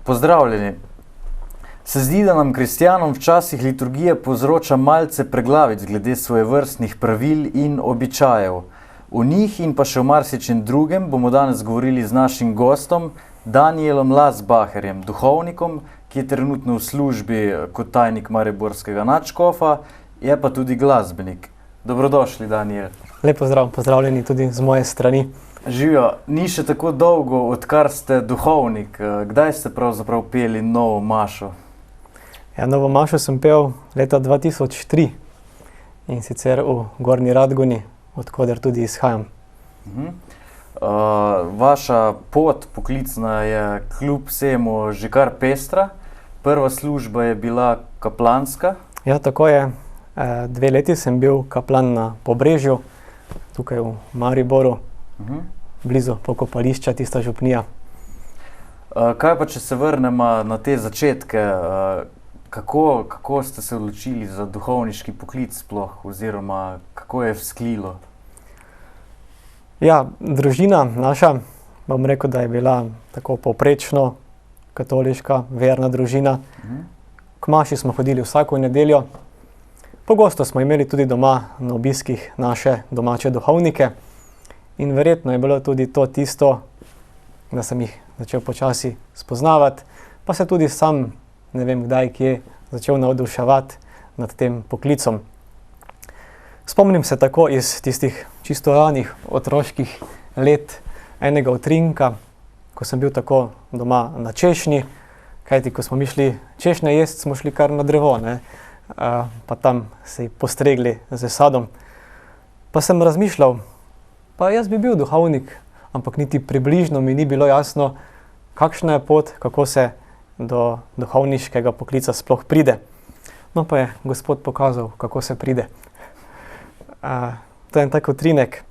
Pozdravljeni. Se zdi, da nam kristjanom včasih liturgija povzroča malce preglavic glede svojevrstnih pravil in običajev. O njih in pa še o marsičem drugem bomo danes govorili z našim gostom, Danielom Lasbacherjem, duhovnikom, ki je trenutno v službi kot tajnik mariborskega nadškofa, je pa tudi glasbenik. Dobrodošli, Daniel. Lep pozdrav, pozdravljeni tudi z moje strani. Živijo, ni še tako dolgo, odkar ste duhovnik. Kdaj ste pravzaprav peli novo mašo? Ja, novo mašo sem pel leta 2003 in sicer v Gornji Radgoni, odkoder tudi izhajam. Vaša pot poklicna je kljub vsemu že kar pestra. Prva služba je bila kaplanska. Ja, tako je. 2 leti sem bil kaplan na Pobrežju, tukaj v Mariboru, blizu pokopališča, tista župnija. Kaj pa, če se vrnemo na te začetke? Kako ste se odločili za duhovniški poklic sploh, oziroma kako je vzklilo? Ja, družina naša, bom rekel, da je bila tako povprečno katoliška, verna družina. K maši smo hodili vsako nedeljo. Pogosto smo imeli tudi doma na obiskih naše domače duhovnike in verjetno je bilo tudi to tisto, da sem jih začel počasi spoznavati, pa se tudi sam, ne vem kdaj, kje, začel navduševati nad tem poklicom. Spomnim se tako iz tistih čisto ranih otroških let enega utrinka, ko sem bil tako doma na češnji, kajti ko smo mi šli češnje jesti, smo šli kar na drevo, ne? Pa tam se postregli z sadom. Pa sem razmišljal, pa jaz bi bil duhovnik, ampak niti približno mi ni bilo jasno, kakšna je pot, kako se do duhovniškega poklica sploh pride. No, pa je Gospod pokazal, kako se pride. To je en tak utrinek.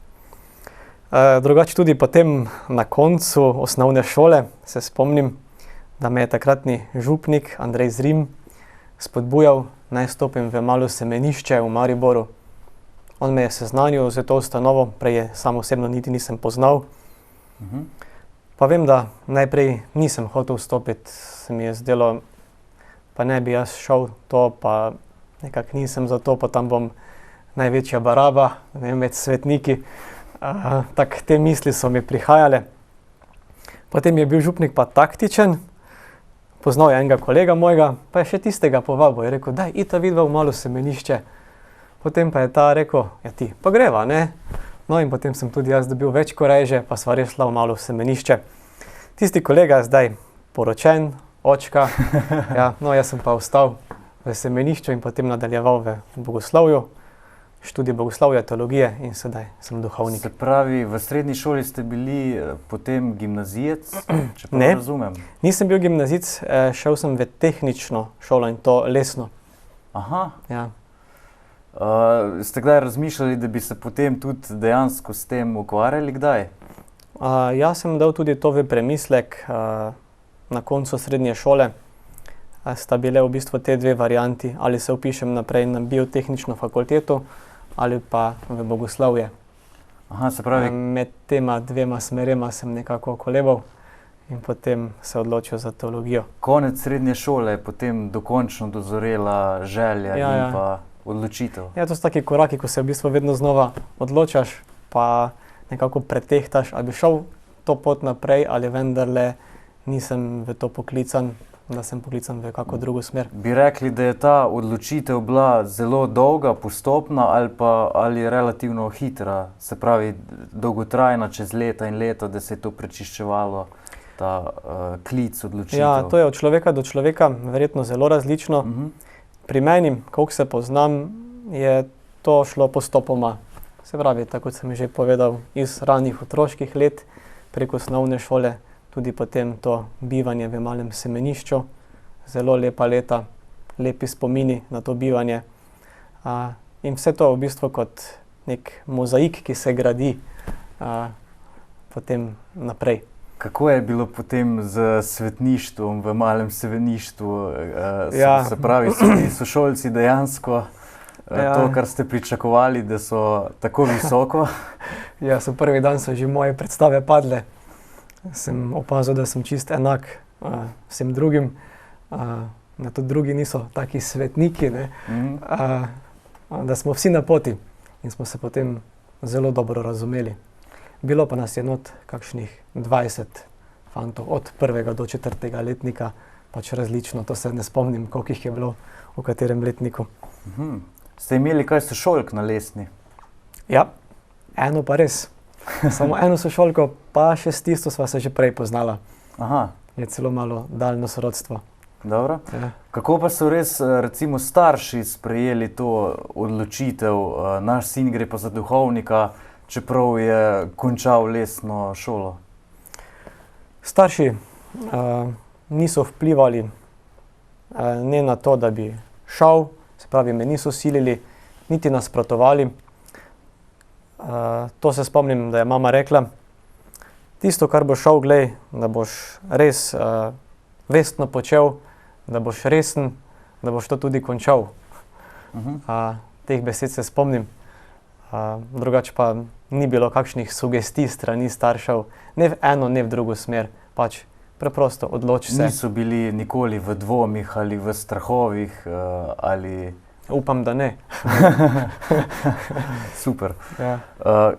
Drugače tudi potem na koncu osnovne šole se spomnim, da me je takratni župnik Andrej Zrim spodbujal, naj stopim v malo semenišče v Mariboru. On me je seznanil za to ustanovo, prej je sam osebno niti nisem poznal. Pa vem, da najprej nisem hotel vstopiti, se mi je zdelo, pa ne bi jaz šel to, pa nekako nisem za to, pa tam bom največja baraba, ne vem, med svetniki. Tak, te misli so mi prihajale. Potem je bil župnik pa taktičen, poznal je enega kolega mojega, pa je še tistega povabil, je rekel, daj, ita vidva v malo semenišče. Potem pa je ta rekel, ja ti, pa greva, ne? No in potem sem tudi jaz dobil več korejže, pa sva res šla v malo semenišče. Tisti kolega je zdaj poročen, očka, ja, no jaz sem pa ostal v semenišču in potem nadaljeval v bogoslovju, študij bogoslovja, teologije in sedaj sem duhovnik. Se pravi, v srednji šoli ste bili potem gimnazijec, če pa razumem? Nisem bil gimnazijec, šel sem v tehnično šolo in to lesno. Aha. Ja. Ste kdaj razmišljali, da bi se potem tudi dejansko s tem ukvarjali, kdaj? Jaz sem dal tudi to v premislek na koncu srednje šole. Sta bile v bistvu te 2 varianti, ali se vpišem naprej na biotehnično fakulteto ali pa v bogoslovje. Aha, se pravi... Med tema 2 smerema sem nekako kolebal in potem se odločil za teologijo. Konec srednje šole je potem dokončno dozorela želja in pa odločitev. Ja, to so taki koraki, ko se v bistvu vedno znova odločaš, pa nekako pretehtaš, ali bi šel to pot naprej, ali vendarle nisem v to poklican, da sem poklican v kako drugo smer. Bi rekli, da je ta odločitev bila zelo dolga, postopna ali relativno hitra, se pravi dolgotrajna čez leta in leta, da se je to prečiščevalo, ta klic, odločitev? Ja, to je od človeka do človeka verjetno zelo različno. Pri meni, koliko se poznam, je to šlo postopoma. Se pravi, tako kot sem že povedal, iz ranih otroških let preko osnovne šole, tudi potem to bivanje v malem semenišču, zelo lepa leta, lepi spomini na to bivanje. In vse to v bistvu kot nek mozaik, ki se gradi potem naprej. Kako je bilo potem z svetništvom v malem semeništvu? Se pravi, so ti sošolci dejansko to, kar ste pričakovali, da so tako visoko? Ja, prvi dan so že moje predstave padle. Sem opazil, da sem čist enak vsem drugim, da tudi drugi niso taki svetniki, ne, da smo vsi na poti in smo se potem zelo dobro razumeli. Bilo pa nas je not kakšnih 20 fantov, od 1. do 4. letnika, pač različno, to se ne spomnim, koliko jih je bilo v katerem letniku. Ste imeli kaj sošolk na Lesni? Ja, eno pa res. Samo eno sošolko, pa še s tisto sva se že prej poznala. Aha. Je celo malo daljno sorodstvo. Dobro. Ja. Kako pa so res, recimo, starši sprejeli to odločitev, naš sin gre pa za duhovnika, čeprav je končal Lesno šolo? Starši niso vplivali ne na to, da bi šel, se pravi, me niso silili, niti nasprotovali. To se spomnim, da je mama rekla, tisto, kar boš šel, glej, da boš res vestno počel, da boš resen, da boš to tudi končal. Teh besed se spomnim. Drugače pa ni bilo kakšnih sugestij strani staršev, ne v eno, ne v drugo smer, pač preprosto odloči se. Niso bili nikoli v dvomih ali v strahovih ali... Upam, da ne. Super. Ja.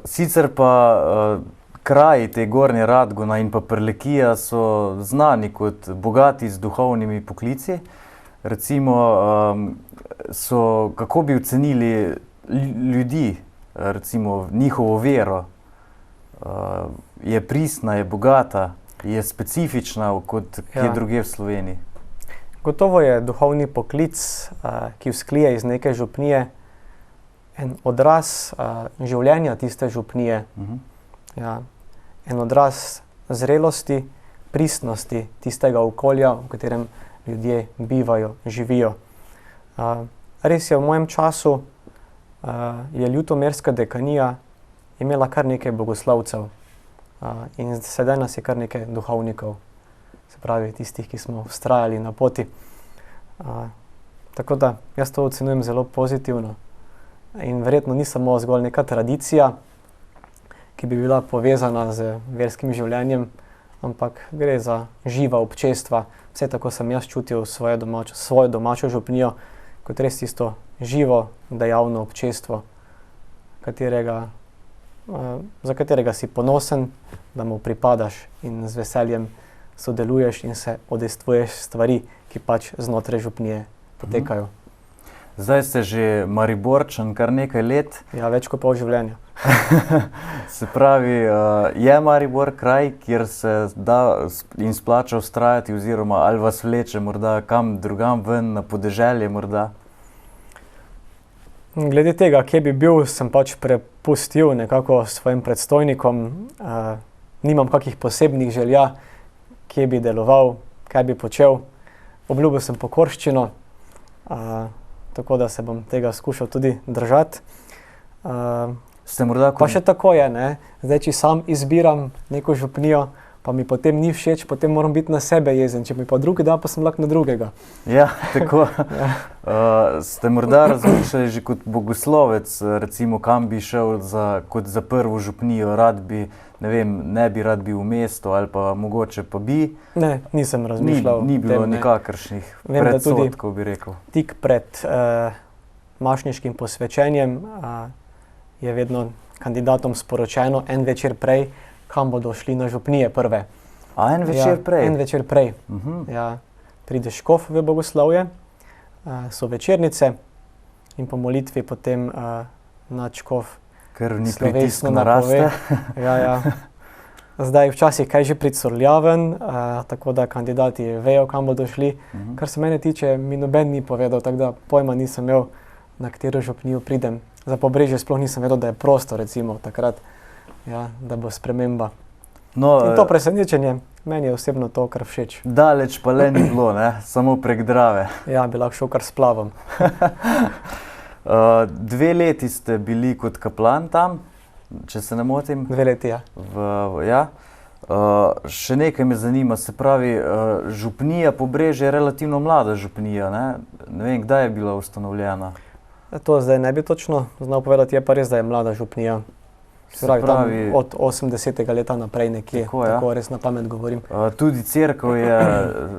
Sicer pa kraji te Gornje Radgona in pa Prlekija so znani kot bogati z duhovnimi poklici. Recimo, kako bi ocenili ljudi, recimo njihovo vero? Je pristna, je bogata, je specifična kot kje drugje v Sloveniji? Gotovo je duhovni poklic, ki vzklije iz neke župnije, en odraz življenja tiste župnije. Ja, en odraz zrelosti, pristnosti tistega okolja, v katerem ljudje bivajo, živijo. Res je, v mojem času je ljutomerska dekanija imela kar nekaj bogoslovcev in sedaj nas je kar nekaj duhovnikov. Se pravi, tistih, ki smo vztrajali na poti. Tako da, jaz to ocenujem zelo pozitivno. In verjetno ni samo zgolj neka tradicija, ki bi bila povezana z verskim življenjem, ampak gre za živa občestva. Vse tako sem jaz čutil svojo domačo župnijo, kot res tisto živo, dejavno občestvo, za katerega si ponosen, da mu pripadaš in z veseljem sodeluješ in se udejstvuješ stvari, ki pač znotraj župnije potekajo. Zdaj ste že Mariborčan kar nekaj let. Ja, več kot pol življenja. Se pravi, je Maribor kraj, kjer se da in splača vztrajati, oziroma ali vas vleče morda kam drugam ven, na podeželje morda? Glede tega, kje bi bil, sem pač prepustil nekako svojim predstojnikom. Nimam kakih posebnih želja, kje bi deloval, kaj bi počel. Obljubil sem pokorščino, tako da se bom tega skušal tudi držati. Pa še tako je, ne? Zdaj, če sam izbiram neko župnijo, pa mi potem ni všeč, potem moram biti na sebe jezen. Če mi pa drugi da, pa sem lahko na drugega. Ja, tako. Ste morda razmišljali že kot bogoslovec, recimo, kam bi šel kot za prvo župnijo, rad bi, ne vem, ne bi rad bil v mestu ali pa mogoče pa bi? Ne, nisem razmišljal. Ni bilo nikakršnih predsodkov, bi rekel. Tik pred mašniškim posvečenjem je vedno kandidatom sporočeno en večer prej, kam bodo šli na župnije prve. En večer prej? En večer prej. Ja, pride škof v bogoslovje, so večernice in po molitvi potem nadškof krvni pritisk naraste. Ja. Zdaj včasih kaj že pricurljaven, tako da kandidati vejo, kam bodo šli. Kar se mene tiče, mi noben ni povedal, tako da pojma nisem imel, na katero župnijo pridem. Za Pobrežje sploh nisem vedel, da je prosto, recimo, takrat, ja, da bo sprememba. In to presenečenje, meni je osebno to kar všeč. Daleč pa le ni bilo, ne? Samo prek Drave. Ja, bi lahko šel kar s plavom. 2 leti ste bili kot kaplan tam, če se ne motim. 2 leti, ja. Ja. Še nekaj me zanima, se pravi, župnija Pobrežje je relativno mlada župnija, ne? Ne vem, kdaj je bila ustanovljena? To zdaj ne bi točno znal povedati, je pa res, da je mlada župnija. Se pravi, od 80. leta naprej nekje, tako res na pamet govorim. Tudi cerkev je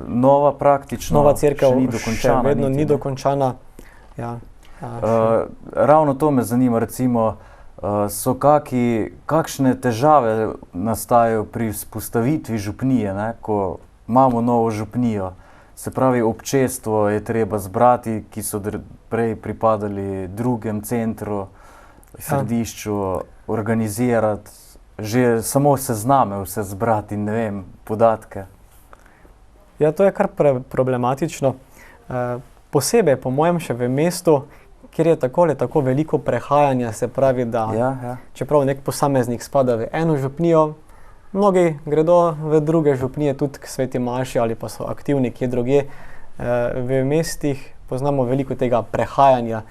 nova praktično, nova cerkev še ni dokončana. Še vedno ni dokončana. Ja, ravno to me zanima, recimo, so kakšne težave nastajajo pri vzpostavitvi župnije, ne, ko imamo novo župnijo? Se pravi, občestvo je treba zbrati, ki so prej pripadali drugem centru, središču, organizirati, že samo sezname vse zbrati, ne vem, podatke. Ja, to je kar problematično. Posebej, po mojem, še v mestu, kjer je tako veliko prehajanja, se pravi, da čeprav nek posameznik spada v eno župnijo, mnogi gredo v druge župnije, tudi k Sveti maši ali pa so aktivni kje drugje. V mestih poznamo veliko tega prehajanja,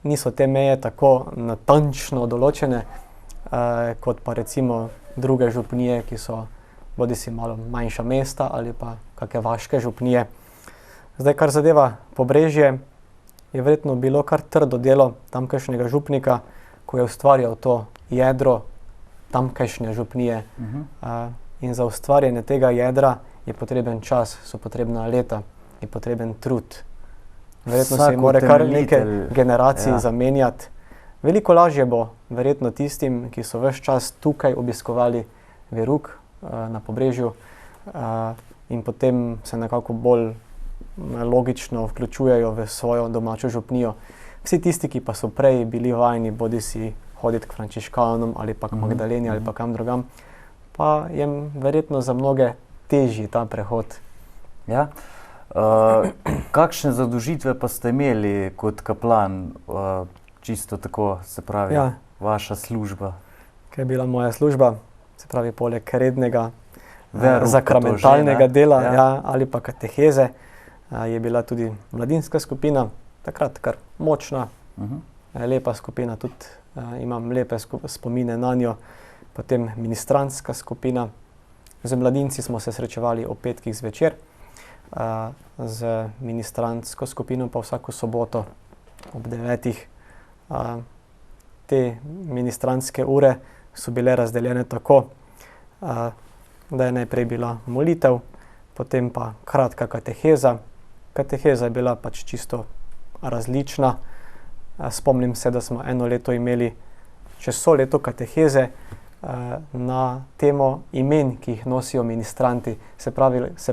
niso te meje tako natančno določene, kot pa recimo druge župnije, ki so bodisi malo manjša mesta ali pa kakšne vaške župnije. Zdaj, kar zadeva Pobrežje, je verjetno bilo kar trdo delo tamkajšnjega župnika, ko je ustvarjal to jedro tamkajšnje župnije. In za ustvarjanje tega jedra je potreben čas, so potrebna leta, je potreben trud. Verjetno se mora kar nekaj generacij zamenjati. Veliko lažje bo verjetno tistim, ki so ves čas tukaj obiskovali veruk na Pobrežju in potem se nekako bolj logično vključujejo v svojo domačo župnijo. Vsi tisti, ki pa so prej bili vajeni bodisi hoditi k frančiškanom ali pa k Magdaleni ali pa kam drugam, pa je verjetno za mnoge težji ta prehod. Ja. Kakšne zadolžitve pa ste imeli kot kaplan, čisto tako, se pravi, vaša služba? Kaj je bila moja služba? Se pravi, poleg rednega zakramentalnega dela ali pa kateheze, je bila tudi mladinska skupina, takrat kar močna, lepa skupina, tudi imam lepe spomine na njo. Potem ministrantska skupina, z mladinci smo se srečevali ob petkih zvečer, z ministrantsko skupino pa vsako soboto ob 9. Te ministrantske ure so bile razdeljene tako, da je najprej bila molitev, potem pa kratka kateheza. Kateheza je bila pač čisto različna. Spomnim se, da smo eno leto imeli čez vso leto kateheze na temo imen, ki jih nosijo ministranti. Se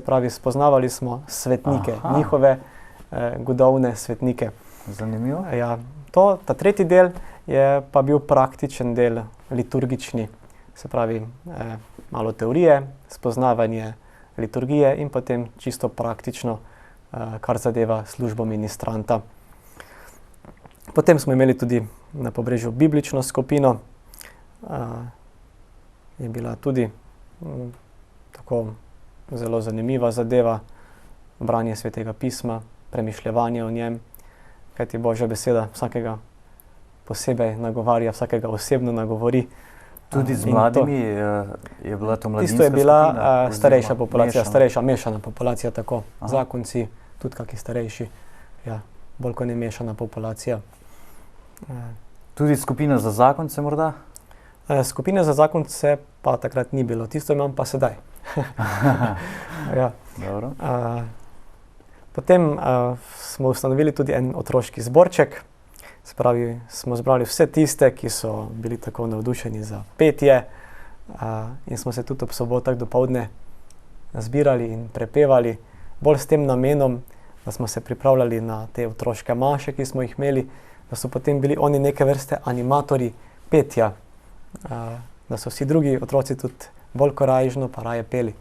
pravi, spoznavali smo svetnike, njihove godovne svetnike. Zanimivo. Ja, ta tretji del je pa bil praktičen del, liturgični. Se pravi, malo teorije, spoznavanje liturgije in potem čisto praktično, kar zadeva službo ministranta. Potem smo imeli tudi na Pobrežju biblično skupino. Je bila tudi tako zelo zanimiva zadeva, branje Svetega pisma, premišljevanje o njem, kajti Božja beseda vsakega posebej nagovarja, vsakega osebno nagovori. Tudi z mladimi je bila to mladinska skupina? Tisto je bila starejša populacija, starejša, mešana populacija, tako. Zakonci, tudi kakšni starejši, bolj kot ne mešana populacija. Tudi skupina za zakonce morda? Skupine za zakonce pa takrat ni bilo, tisto imam pa sedaj. Dobro. Potem smo ustanovili tudi en otroški zborček, se pravi, smo zbrali vse tiste, ki so bili tako navdušeni za petje, in smo se tudi ob sobotah dopoldne zbirali in prepevali, bolj s tem namenom, da smo se pripravljali na te otroške maše, ki smo jih imeli, da so potem bili oni neke vrste animatorji petja, da so vsi drugi otroci tudi bolj korajžno pa raje peli.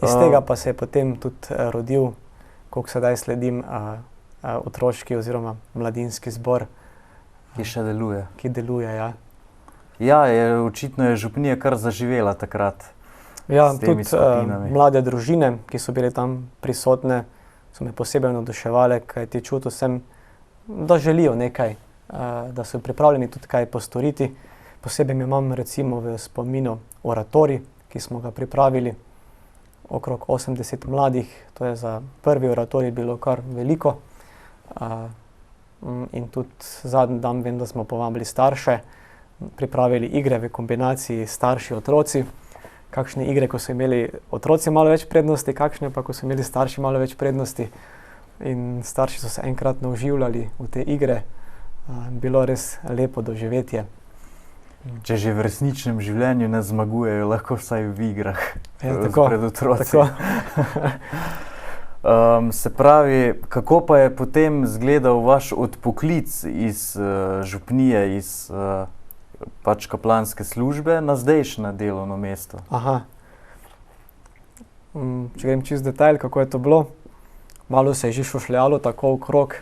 Iz tega pa se je potem tudi rodil, koliko sedaj sledim, otroški oziroma mladinski zbor. Ki še deluje. Ki deluje, ja. Ja, očitno je župnija kar zaživela takrat. Ja, tudi mlade družine, ki so bile tam prisotne, so me posebej navduševale, kajti čutil sem, da želijo nekaj, da so pripravljeni tudi kaj postoriti. Posebej imam recimo v spominu oratorij, ki smo ga pripravili, okrog 80 mladih, to je za prvi oratorij bilo kar veliko. In tudi zadnji dan vem, da smo povabili starše pripravili igre v kombinaciji starši otroci. Kakšne igre, ko so imeli otroci malo več prednosti, kakšne pa, ko so imeli starši malo več prednosti. In starši so se enkrat nauživljali v te igre. Bilo res lepo doživetje. Če že v resničnem življenju ne zmagujejo, lahko vsaj v igrah tako, pred otroci. tako. Se pravi, kako pa je potem izgledal vaš odpoklic iz župnije, iz pač kaplanske službe na zdajšnje delovno mesto? Aha. Če grem čist detajl, kako je to bilo, malo se je že šušljalo tako okrog.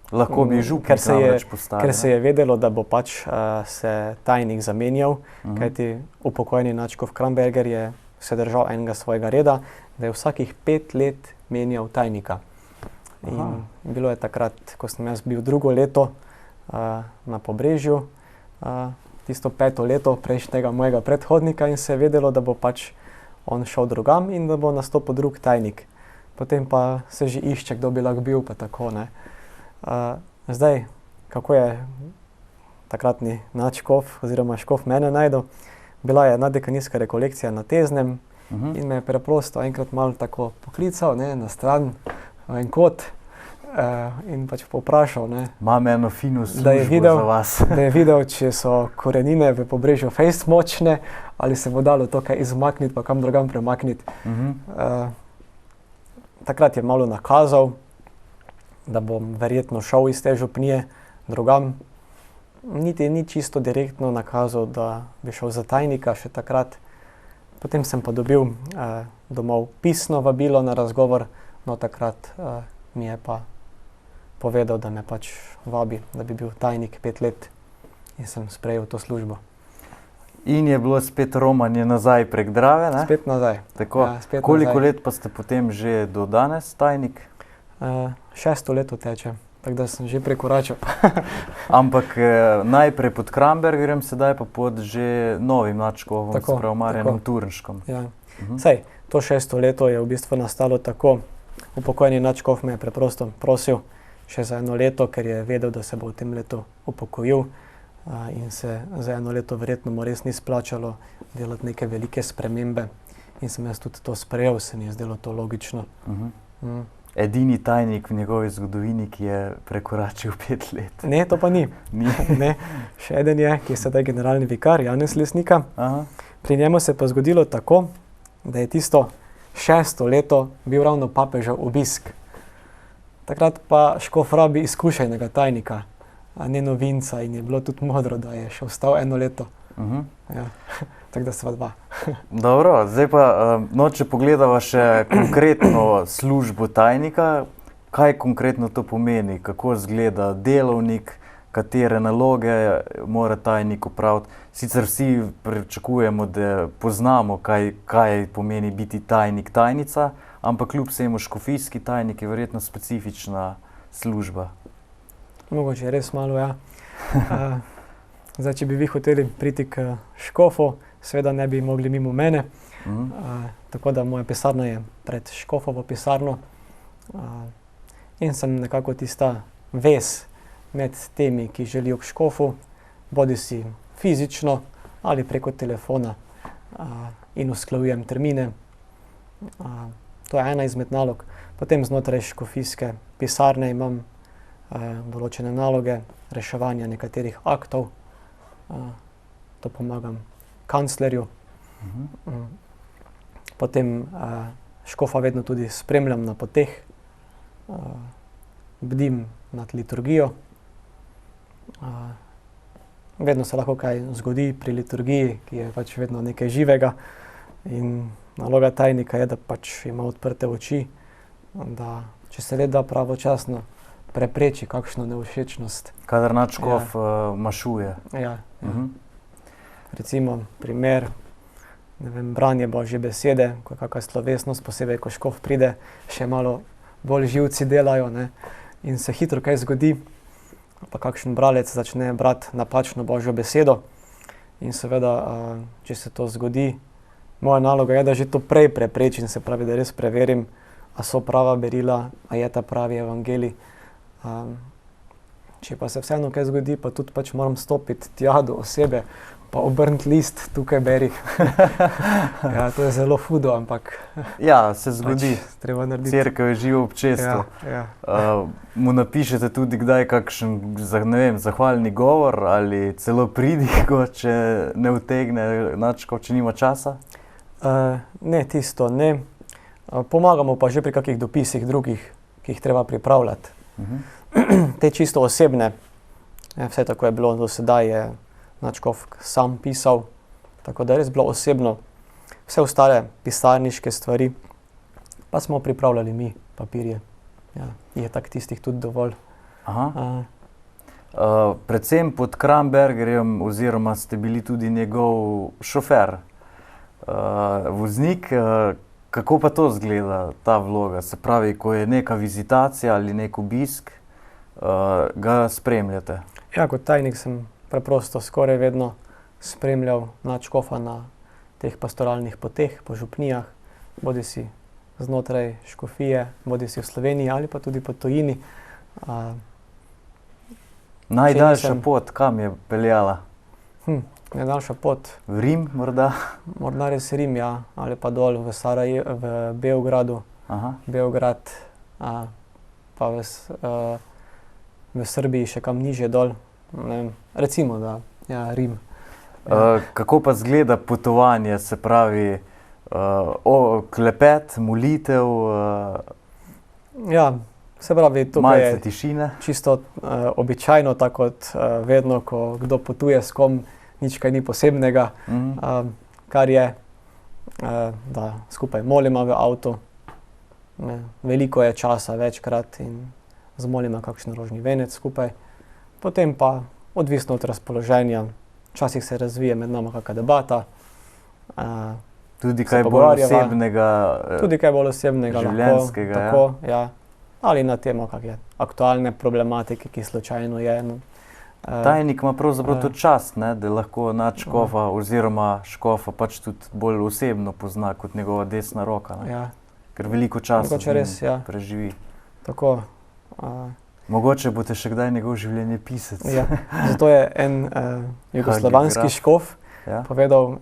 Lahko bi župnik namreč postavil. Ker se je vedelo, da bo pač se tajnik zamenjal, kajti upokojeni nadškof Kramberger je se držal enega svojega reda, da je vsakih 5 let menjal tajnika. In bilo je takrat, ko sem jaz bil drugo leto na Pobrežju, tisto 5. leto prejšnjega mojega predhodnika in se je vedelo, da bo pač on šel drugam in da bo nastopil drug tajnik. Potem pa se že išče, kdo bi lahko bil, pa tako, ne. Zdaj, kako je takratni nadškof oziroma škof mene našel, bila je naddekanijska rekolekcija na Teznem in me je preprosto enkrat malo tako poklical, ne, na stran, v en kot in pač povprašal, ne, Imam eno fino službo za vas. Da je videl, če so korenine v Pobrežju fejst močne, ali se bo dalo to kaj izmakniti, pa kam drugam premakniti. Takrat je malo nakazal, da bom verjetno šel iz te župnije drugam. Niti ni čisto direktno nakazal, da bi šel za tajnika še takrat. Potem sem pa dobil domov pisno vabilo na razgovor, no takrat mi je pa povedal, da me pač vabi, da bi bil tajnik 5 let in sem sprejel to službo. In je bilo spet romanje nazaj prek Drave, ne? Spet nazaj. Tako. Ja, spet Koliko nazaj. let pa ste potem že do danes tajnik? 6. leto teče, tako da sem že prekoračil. Ampak najprej pod Krambergerjem, sedaj pa pod že novim nadškofom, Tako, se pravi Marjanom Turnškom. Ja. Saj, to 6. leto je v bistvu nastalo tako. Upokojeni nadškof me je preprosto prosil še za 1 leto, ker je vedel, da se bo v tem letu upokojil in se za 1 leto verjetno mu res ni splačalo delati neke velike spremembe. In sem jaz tudi to sprejel, se mi je zdelo to logično. Edini tajnik v njegovi zgodovini, ki je prekoračil 5 let. Ne, to pa ni. Ne. Še eden je, ki je sedaj generalni vikar, Janez Lesnika. Pri njemu se je pa zgodilo tako, da je tisto 6. leto bil ravno papežev obisk. Takrat pa škof rabi izkušenega tajnika, a ne novinca, in je bilo tudi modro, da je še ostal 1 leto. Ja. Tako da sva 2. Dobro, zdaj pa, če pogledava še konkretno službo tajnika, kaj konkretno to pomeni, kako izgleda delovnik, katere naloge mora tajnik opraviti. Sicer vsi pričakujemo, da poznamo, kaj pomeni biti tajnik, tajnica, ampak kljub vsemu škofijski tajnik je verjetno specifična služba. Mogoče je res malo, ja. Zdaj, če bi vi hoteli priti k škofu, seveda ne bi mogli mimo mene. Tako da moja pisarna je pred škofovo pisarno in sem nekako tista vez med temi, ki želijo k škofu, bodisi fizično ali preko telefona in usklajujem termine. To je ena izmed nalog. Potem znotraj škofijske pisarne imam določene naloge reševanja nekaterih aktov. To pomagam kanclerju. Potem škofa vedno tudi spremljam na poteh, bdim nad liturgijo. Vedno se lahko kaj zgodi pri liturgiji, ki je pač vedno nekaj živega. In naloga tajnika je, da pač ima odprte oči, da če se le da pravočasno prepreči kakšno nevšečnost. Kadar nadškof mašuje. Ja. Recimo primer, ne vem, branje Božje besede, ko je kakšna slovesnost, posebej ko škof pride, še malo bolj živci delajo, ne, in se hitro kaj zgodi, pa kakšen bralec začne brati napačno Božjo besedo. In seveda, če se to zgodi, moja naloga je, da že to prej preprečim, se pravi, da res preverim, a so prava berila, a je ta pravi evangelij. če pa se vseeno kaj zgodi, pa tudi pač moram stopiti tja do osebe, pa obrniti list, tukaj beri. Ja, to je zelo hudo, ampak Ja, se zgodi. pač treba narediti. Cerkev je živo občestvo. Ja. Mu napišete tudi kdaj kakšen, ne vem, zahvalni govor ali celo pridigo, če ne utegne nadškof, če nima časa? Ne, tisto ne. Pomagamo pa že pri kakih dopisih drugih, ki jih treba pripravljati. Te čisto osebne, vse tako je bilo do sedaj, je nadškof sam pisal, tako da je res bilo osebno. Vse ostale pisarniške stvari pa smo pripravljali mi, papirje. Ja, je tak tistih tudi dovolj. Aha. Predvsem pod Krambergerjem oziroma ste bili tudi njegov šofer, voznik. Kako pa to izgleda, ta vloga? Se pravi, ko je neka vizitacija ali nek obisk, ga spremljate? Ja, kot tajnik sem preprosto skoraj vedno spremljal nadškofa na teh pastoralnih poteh, po župnijah, bodisi znotraj škofije, bodisi v Sloveniji ali pa tudi po tujini. Najdaljša pot, kam je peljala? Najdaljša pot. V Rim morda? Morda res Rim, ja, ali pa dol v v Beogradu. Aha. Beograd, pa v Srbiji še kam nižje dol. Ne vem, recimo, da ja, Rim. Kako pa izgleda potovanje, se pravi klepet, molitev, Ja, se pravi, tukaj malce je tišine? čisto običajno, tako kot vedno, ko kdo potuje s kom, nič kaj ni posebnega. Kar je, da skupaj molimo v avtu. Veliko je časa, večkrat, in zmolimo kakšen rožni venec skupaj. Potem pa, odvisno od razpoloženja, včasih se razvije med nama kakšna debata. Tudi kaj bolj osebnega, Tudi kaj bolj osebnega, življenjskega, lahko, tako, ja. Ali na temo kakšne aktualne problematike, ki slučajno je. Tajnik ima pravzaprav to čast, ne, da lahko nadškofa oziroma škofa pač tudi bolj osebno pozna kot njegova desna roka. Ne. Ja, Ker veliko časa mogoče res, ja. preživi. Tako. Mogoče boste še kdaj njegov življenjepisec. Ja. Zato je en jugoslovanski Hagiograf. škof Ja. povedal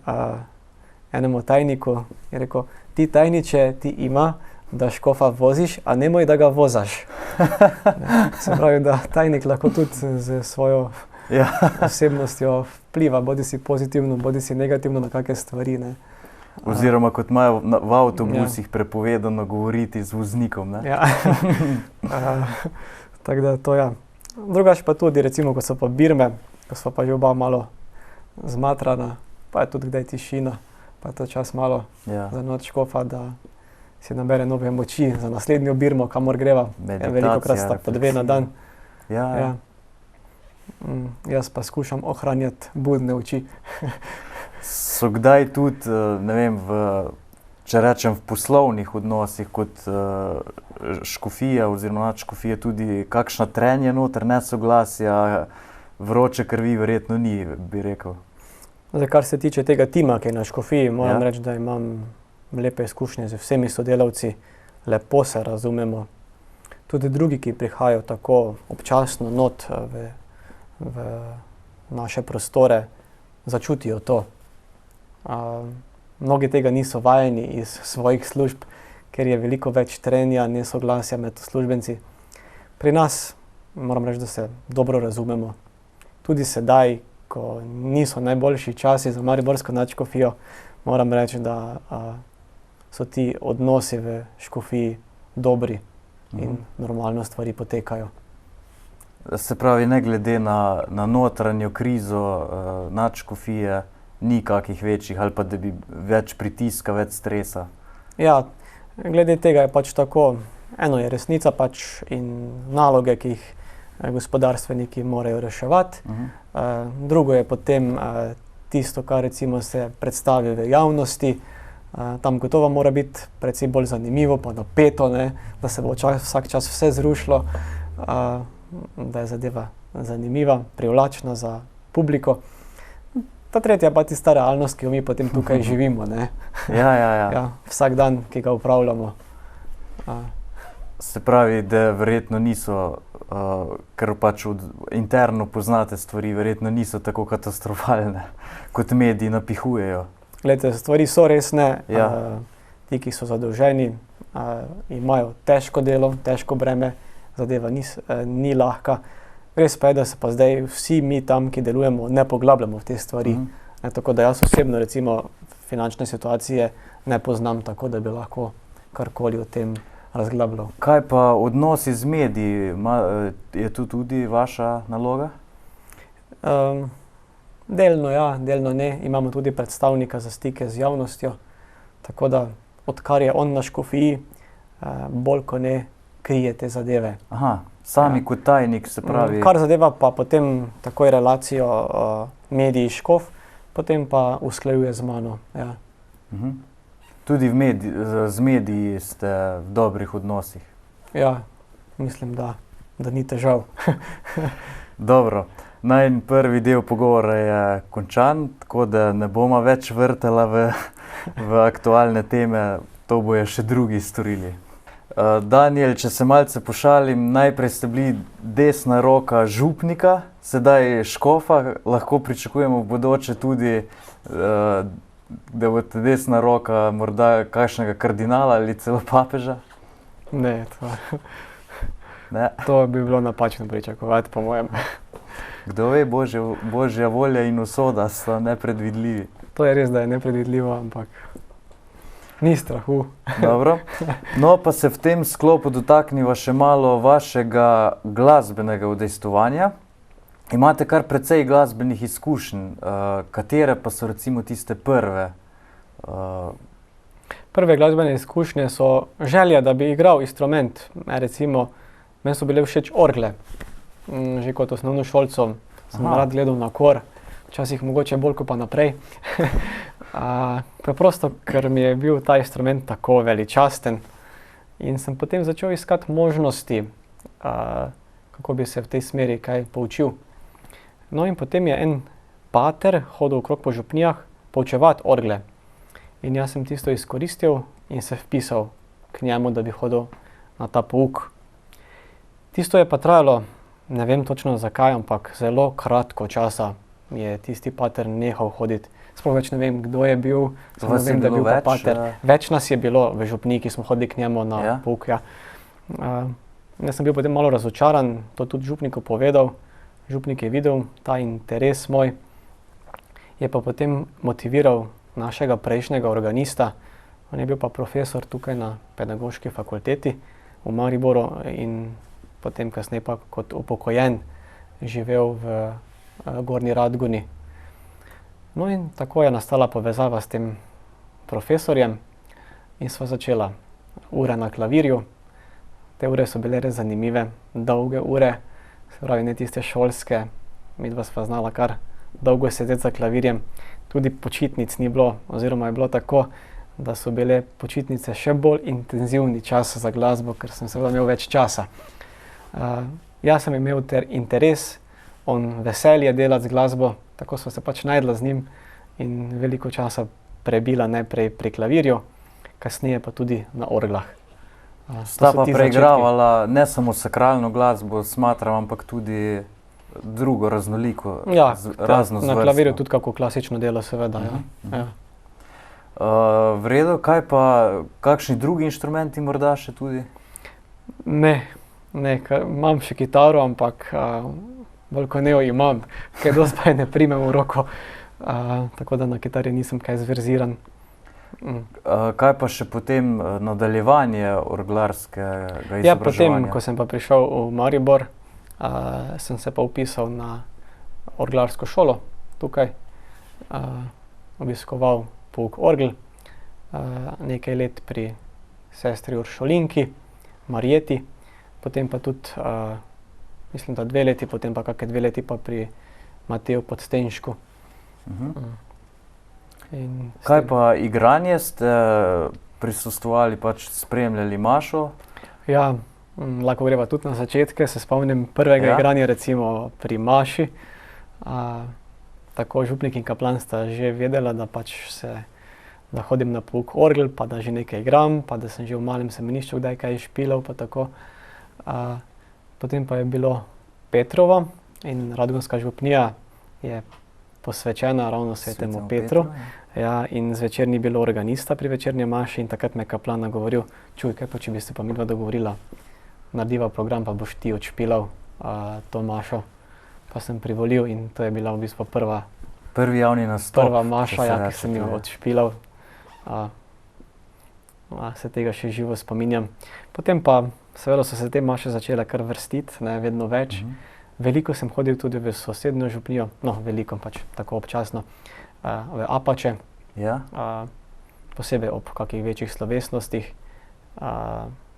enemu tajniku, je rekel: ti tajniče, ti ima, da škofa voziš, a nemoj, da ga vozaš. Se pravi, da tajnik lahko tudi z svojo Ja. osebnostjo vpliva, bodisi pozitivno, bodisi negativno na kakšne stvari. Ne. Oziroma, kot imajo v avtobusih prepovedano govoriti z voznikom. Ne? Ja. Tako da to ja. Drugače pa tudi, recimo, ko so pa birme, ko so pa že oba malo zmatrana, pa je tudi kdaj tišina, pa je to čas malo Ja. za nadškofa, da si nabere nove moči za naslednjo birmo, kamor greva. Meditacija, Velikokrat sta po 2 na dan. Ja. Ja. Jaz pa skušam ohranjati budne oči. So kdaj tudi, ne vem, če rečem v poslovnih odnosih kot škofija oziroma nadškofija tudi kakšna trenja noter, nesoglasja, vroče krvi verjetno ni, bi rekel. Zdaj, kar se tiče tega tima, ki je na škofiji, moram Ja. reči, da imam lepe izkušnje z vsemi sodelavci, lepo se razumemo. Tudi drugi, ki prihajajo tako občasno not v naše prostore, začutijo to. Mnogi tega niso vajeni iz svojih služb, ker je veliko več trenja, nesoglasja med uslužbenci. Pri nas moram reči, da se dobro razumemo. Tudi sedaj, ko niso najboljši časi za mariborsko nadškofijo, moram reči, da so ti odnosi v škofiji dobri in normalno stvari potekajo. Se pravi, ne glede na notranjo krizo nadškofije, ni kakih večjih ali pa da bi več pritiska, več stresa? Ja, glede tega je pač tako. Eno je resnica pač in naloge, ki jih gospodarstveniki morajo reševati. Drugo je potem tisto, kar recimo se predstavi v javnosti. Tam gotovo mora biti precej bolj zanimivo, pa napeto, ne? Da se bo vsak čas vse zrušilo, da je zadeva zanimiva, privlačna za publiko. Ta tretja pa tista realnost, ki jo mi potem tukaj živimo. Ne? Ja. Ja, vsak dan, ki ga upravljamo. Se pravi, da verjetno niso, ker pač interno poznate stvari, verjetno niso tako katastrofalne, kot mediji napihujejo. Glejte, stvari so resne, Ja. ti, ki so zadolženi, imajo težko delo, težko breme, zadeva ni lahka. Res pa je, da se pa zdaj vsi mi tam, ki delujemo, ne poglabljamo v te stvari. Ne, tako da jaz osebno recimo finančne situacije ne poznam tako, da bi lahko karkoli o tem razglabljal. Kaj pa odnosi z mediji? Je to tudi vaša naloga? Delno ja, delno ne. Imamo tudi predstavnika za stike z javnostjo, tako da odkar je on na škofiji, bolj ko ne krije te zadeve. Aha, sami kot tajnik, se pravi. Kar zadeva pa potem takoj relacijo mediji škof, potem pa usklajuje z mano. Ja. Tudi z mediji ste v dobrih odnosih. Ja, mislim, da ni težav. Dobro, prvi del pogovora je končan, tako da ne bomo več vrtala v aktualne teme, to bojo še drugi storili. Danijel, če se malce pošalim, najprej ste bili desna roka župnika, sedaj škofa, lahko pričakujemo v bodoče tudi, da boste desna roka morda kakšnega kardinala ali celo papeža? Ne, Ne. to bi bilo napačno pričakovati, po mojem. Kdo ve, božja volja in usoda sta nepredvidljivi. To je res, da je nepredvidljivo, ampak ni strahu. Dobro. No, pa se v tem sklopu dotakniva še malo vašega glasbenega udejstvovanja. Imate kar precej glasbenih izkušenj, katere pa so recimo tiste prve? Prve glasbene izkušnje so želja, da bi igral instrument. Recimo, meni so bile všeč orgle. Že kot osnovnošolcem sem rad gledal na kor, včasih mogoče bolj kot pa naprej. Preprosto, ker mi je bil ta instrument tako veličasten in sem potem začel iskati možnosti, kako bi se v tej smeri kaj poučil. No in potem je en pater hodil okrog po župnijah poučevati orgle. In jaz sem tisto izkoristil in se vpisal k njemu, da bi hodil na ta pouk. Tisto je pa trajalo, ne vem točno zakaj, ampak zelo kratko časa je tisti pater nehal hoditi. Sploh več ne vem, kdo je bil, samo vem, da je bil pa pater. Več nas je bilo v župniji, ki smo hodili k njemu na pouk. Ja. Jaz sem bil potem malo razočaran, to tudi župniku povedal. Župnik je videl ta interes moj, je pa potem motiviral našega prejšnjega organista. On je bil pa profesor tukaj na pedagoški fakulteti v Mariboru in potem kasneje pa kot upokojen živel v Gornji Radgoni. No in tako je nastala povezava s tem profesorjem in sva začela ure na klavirju. Te ure so bile res zanimive, dolge ure, se pravi ne tiste šolske, midva sva znala kar dolgo sedeti za klavirjem. Tudi počitnic ni bilo, oziroma je bilo tako, da so bile počitnice še bolj intenzivni čas za glasbo, ker sem seveda imel več časa. Jaz sem imel interes, on veselje delati z glasbo, tako sva se pač najdla z njim in veliko časa prebila najprej pri klavirju, kasneje pa tudi na orglah. Sta pa preigravala ne samo sakralno glasbo, smatram, ampak tudi drugo raznoliko, razno zvrstno. Na klavirju tudi kako klasično delo, seveda. V redu, kaj pa kakšni drugi inštrumenti morda še tudi? Ne, imam še kitaro, ampak bolj ko ne jo imam, kaj dosti pa je ne primem v roko, tako da na kitari nisem kaj zverziran. Kaj pa še potem nadaljevanje orglarskega izobraževanja? Ja, potem, ko sem pa prišel v Maribor, sem se pa vpisal na orglarsko šolo tukaj, obiskoval pouk orgel, nekaj let pri sestri Uršulinki, Marjeti, potem pa tudi, mislim, da 2 leti, potem pa kakšne 2 leti pa pri Mateju Podstenšku. Kaj pa igranje, ste prisustvovali, pač spremljali mašo? Ja, lahko greva tudi na začetke, se spomnim prvega igranja recimo pri maši. Tako župnik in kaplan sta že vedela, da pač se da hodim na pouk orgel, pa da že nekaj igram, pa da sem že v malem semenišču kdaj kaj špilal, pa tako. Potem pa je bilo Petrovo in Radgonska župnija je posvečena ravno svetemu Petru. Ja, in zvečer ni bilo organista pri večerni maši in takrat me je kaplan nagovoril, čuj, kaj pa če bi se pa midva dogovorila, narediva program, pa boš ti odšpilal to mašo. Pa sem privolil in to je bila v bistvu prvi javni nastop. Prva maša, ja, ki sem jo odšpilal. Se tega še živo spominjam. Potem pa seveda so se te maše začele kar vrstiti, ne, vedno več. Veliko sem hodil tudi v sosednjo župnijo, no veliko pač tako občasno, v Apače, Ja. Posebej ob kakih večjih slovesnostih,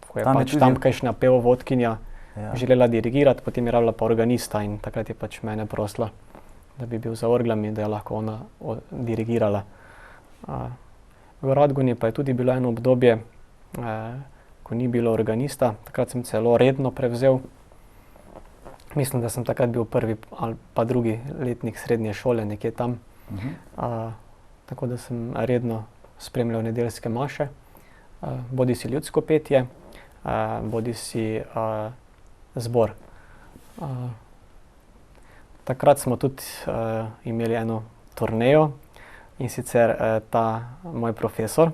ko je Tam je pač tudi- tamkajšnja pevovodkinja Ja. želela dirigirati, potem je rabila pa organista in takrat je pač mene prosila, da bi bil za orglami, da je lahko ona dirigirala. V Radgoni pa je tudi bilo eno obdobje, ko ni bilo organista, takrat sem celo redno prevzel. Mislim, da sem takrat bil prvi ali pa drugi letnik srednje šole, nekje tam. Tako da sem redno spremljal nedeljske maše, bodisi ljudsko petje, bodisi zbor. Takrat smo tudi imeli eno turnejo in sicer ta moj profesor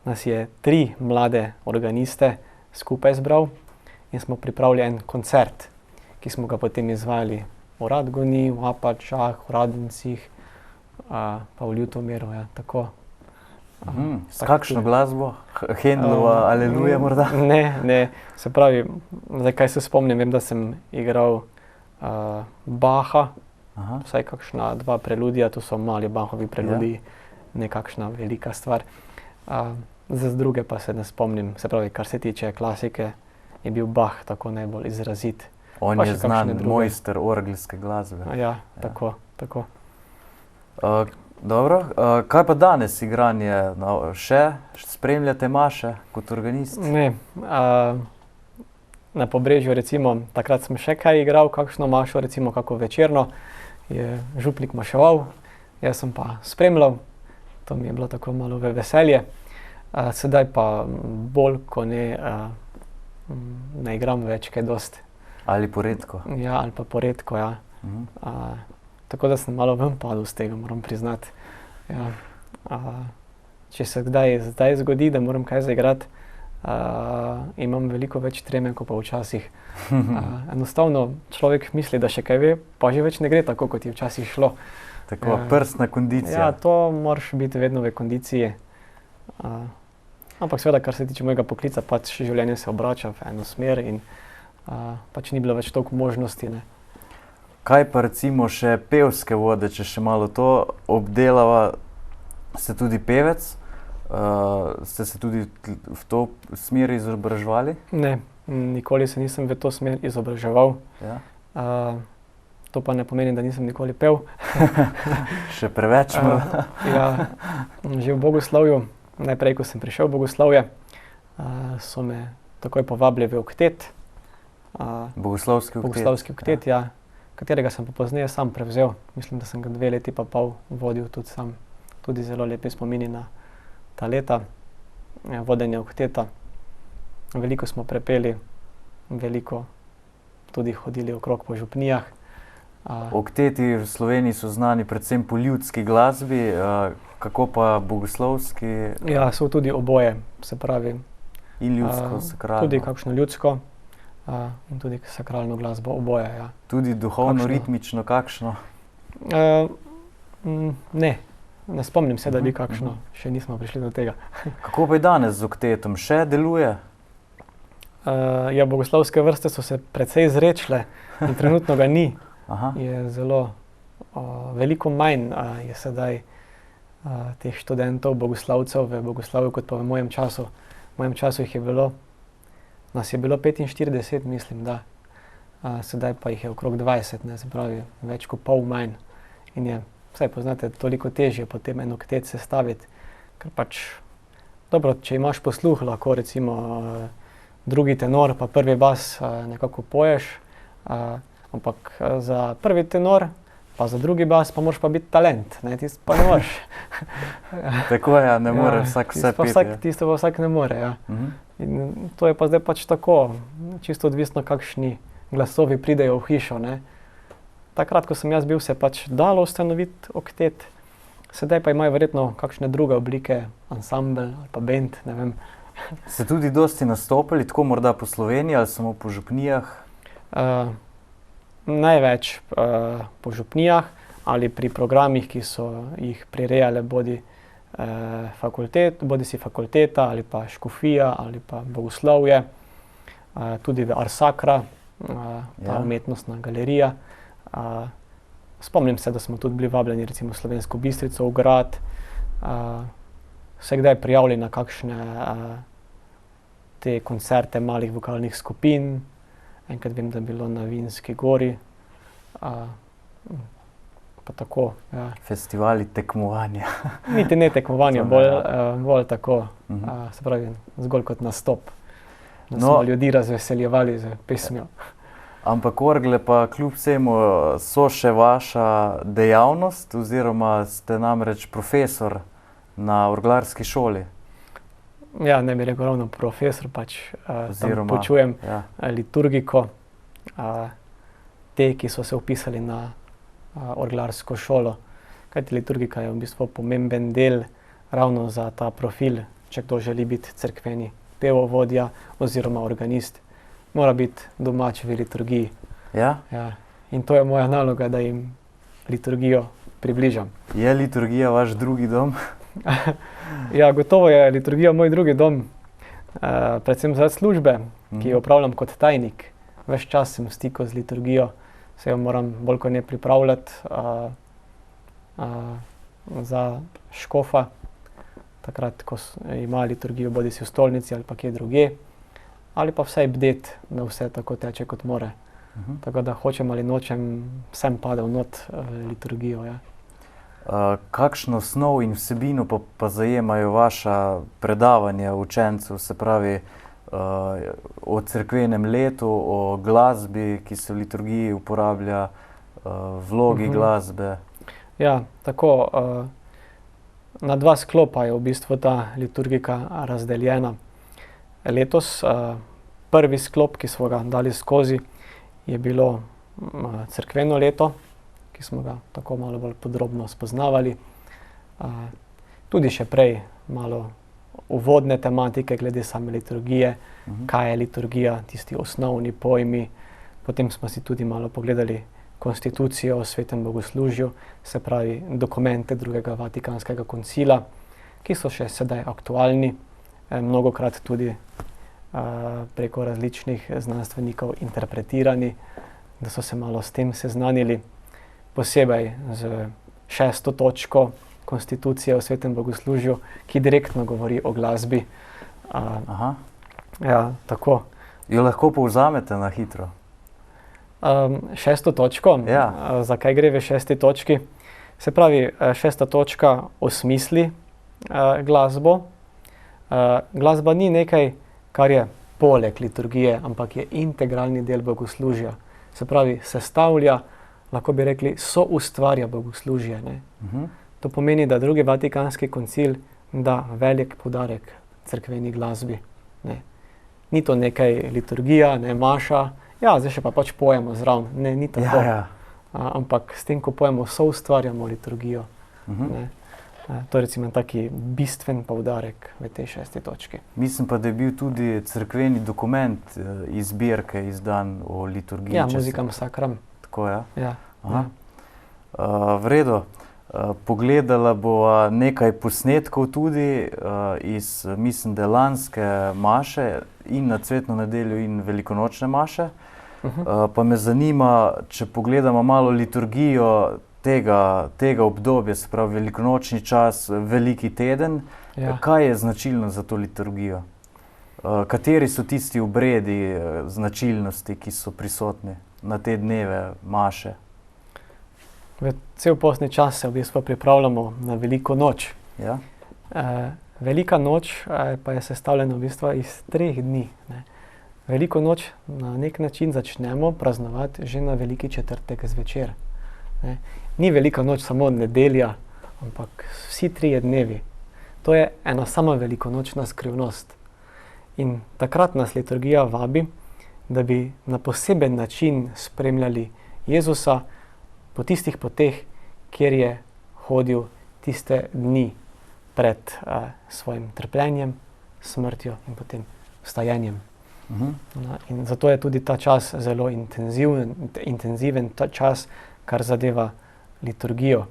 nas je 3 mlade organiste skupaj zbral in smo pripravili en koncert, ki smo ga potem izvajali v Radgoni, v Apačah, v Radencih, pa v Ljutomeru, ja, tako. S kakšno glasbo? Händlova Aleluja morda? Ne, se pravi, zdaj kaj se spomnim, vem, da sem igral Bacha, vsaj kakšna 2 preludija, to so mali Bachovi preludiji, nekakšna velika stvar. Za druge pa se ne spomnim, se pravi, kar se tiče klasike, je bil Bach tako najbolj izrazit. On Pa je še kakšne znan druge. mojster orgelske glasbe. Ja, tako. Dobro, kaj pa danes igranje? Še spremljate maše kot organist? Ne, na Pobrežju recimo, takrat sem še kaj igral, kakšno mašo, recimo kako večerno, je župnik maševal, jaz sem pa spremljal, to mi je bilo tako malo v veselje. Sedaj pa bolj, ko ne igram več kaj dosti. Ali poredko? Ja, ali pa poredko, ja. Tako da sem malo ven padel z tega, moram priznati. Ja. Če se zdaj zgodi, da moram kaj zaigrati, imam veliko več treme, kot pa včasih. Enostavno človek misli, da še kaj ve, pa že več ne gre tako, kot je včasih šlo. Tako, prstna kondicija. Ja, to moraš biti vedno v kondiciji. Ampak seveda, kar se tiče mojega poklica, pač življenje se obrača v eno smer in pač ni bilo več toliko možnosti, ne. Kaj pa recimo še pevske vode, če še malo to obdelava, ste tudi pevec? Ste se tudi v to smer izobraževali? Ne, nikoli se nisem v to smer izobraževal. Ja. To pa ne pomeni, da nisem nikoli pel. Še preveč morda? Ja, že v bogoslovju, najprej, ko sem prišel v bogoslovje, so me takoj povabili v oktet. Bogoslovski oktet? Bogoslovski oktet, ja. Katerega sem pa pozneje sam prevzel. Mislim, da sem ga 2 leti pa pol vodil tudi sam. Tudi zelo lepi spomini na ta leta vodenja okteta. Veliko smo prepeli, veliko tudi hodili okrog po župnijah. Okteti v Sloveniji so znani predvsem po ljudski glasbi, kako pa bogoslovski? Ja, so tudi oboje, se pravi. In ljudsko, sakralno? Tudi kakšno ljudsko in tudi sakralno glasbo, oboje, ja. Tudi duhovno, ritmično kakšno? Ne spomnim se, da bi kakšno, še nismo prišli do tega. Kako pa je danes z oktetom? Še deluje? Ja, bogoslovske vrste so se precej zrečile in trenutno ga ni. Je zelo veliko manj je sedaj teh študentov, bogoslovcev v bogoslovju kot pa v mojem času. V mojem času nas je bilo 45, mislim, da. Sedaj pa jih je okrog 20, ne, se pravi več kot pol manj. In je, vsaj poznate, toliko težje potem en oktet sestaviti, ker pač, dobro, če imaš posluh, lahko recimo drugi tenor pa prvi bas nekako poješ, ampak za prvi tenor Pa za drugi bas pa moraš pa biti talent, ne, tisto pa ne moreš. Tako je, ne more vsak vse peti. Tisto pa vsak ne more, ja. In to je pa zdaj pač tako, čisto odvisno, kakšni glasovi pridejo v hišo, ne. Takrat, ko sem jaz bil, se pač dalo ustanoviti oktet, sedaj pa imajo verjetno kakšne druge oblike, ansambel ali pa band, ne vem. Ste tudi dosti nastopili, tako morda po Sloveniji ali samo po župnijah? Največ po župnijah ali pri programih, ki so jih prirejale bodisi fakulteta ali pa škofija ali pa bogoslovje, tudi v Ars Sacra, ta umetnostna galerija. Spomnim se, da smo tudi bili vabljeni recimo v Slovensko Bistrico, v grad, se kdaj prijavili na kakšne te koncerte malih vokalnih skupin. Enkrat vem, da je bilo na Vinski gori, pa tako, ja. Festivali tekmovanja. Niti ne tekmovanja, bolj tako, se pravi, zgolj kot nastop. Da smo ljudi razveseljevali z pesmijo. Ampak orgle pa kljub vsemu so še vaša dejavnost, oziroma ste namreč profesor na orglarski šoli. Ja, ne bi rekel ravno profesor, pač tam poučujem liturgiko, te, ki so se vpisali na orglarsko šolo. Kajti liturgika je v bistvu pomemben del ravno za ta profil, če kdo želi biti cerkveni pevovodja oziroma organist, mora biti domač v liturgiji. Ja? Ja. In to je moja naloga, da jim liturgijo približam. Je liturgija vaš drugi dom? Ja, gotovo je liturgija moj drugi dom, predvsem zaradi službe, ki jo opravljam kot tajnik. Ves čas sem v stiku z liturgijo, se jo moram bolj kot ne pripravljati za škofa, takrat, ko ima liturgijo bodisi v stolnici ali pa kje drugje, ali pa vsaj bdeti, da vse tako teče, kot more. Tako da hočem ali nočem, sem padel not v liturgijo, ja. Kakšno snov in vsebino pa zajemajo vaša predavanja učencev, se pravi o cerkvenem letu, o glasbi, ki se v liturgiji uporablja, vlogi glasbe? Ja, tako, na dva sklopa je v bistvu ta liturgika razdeljena. Letos prvi sklop, ki smo ga dali skozi, je bilo cerkveno leto, ki smo ga tako malo bolj podrobno spoznavali. Tudi še prej malo uvodne tematike glede same liturgije, kaj je liturgija, tisti osnovni pojmi. Potem smo si tudi malo pogledali konstitucijo o svetem bogoslužju, se pravi dokumente drugega Vatikanskega koncila, ki so še sedaj aktualni, mnogokrat tudi preko različnih znanstvenikov interpretirani, da so se malo s tem seznanili. Posebej z 6. točko konstitucije o svetem bogoslužju, ki direktno govori o glasbi. Ja, tako. Jo lahko povzamete na hitro? 6. točko? Ja. Zakaj gre v 6. točki? Se pravi, 6. točka osmisli glasbo. Glasba ni nekaj, kar je poleg liturgije, ampak je integralni del bogoslužja. Se pravi, sestavlja, lahko bi rekli, soustvarja bogoslužje, ne. To pomeni, da drugi Vatikanski koncil da velik poudarek cerkveni glasbi, ne. Ni to nekaj liturgija, ne maša, ja, zdaj še pa pač pojemo zraven, ne, ni tako. Ampak s tem, ko pojemo, soustvarjamo liturgijo, ne. To je recimo taki bistven poudarek v tej 6. točki. Mislim pa, da je bil tudi cerkveni dokument iz zbirke izdan o liturgiji. Ja, Musicam Sacram. Tako, ja? Ja. V redu. Pogledala bova nekaj posnetkov tudi iz, mislim, da lanske maše in na cvetno nedeljo in velikonočne maše. Pa me zanima, če pogledamo malo liturgijo tega obdobja, se pravi velikonočni čas, veliki teden, kaj je značilno za to liturgijo? Kateri so tisti obredi, značilnosti, ki so prisotni na te dneve maše? Cel postni čas se v bistvu pripravljamo na veliko noč. Ja. Velika noč pa je sestavljena v bistvu iz 3 dni, ne. Veliko noč na nek način začnemo praznovati že na veliki četrtek zvečer. Ne? Ni velika noč samo nedelja, ampak vsi 3 dnevi. To je ena sama velikonočna skrivnost. In takrat nas liturgija vabi, da bi na poseben način spremljali Jezusa po tistih poteh, kjer je hodil tiste dni pred svojim trpljenjem, smrtjo in potem vstajenjem. In zato je tudi ta čas zelo intenziven ta čas, kar zadeva liturgijo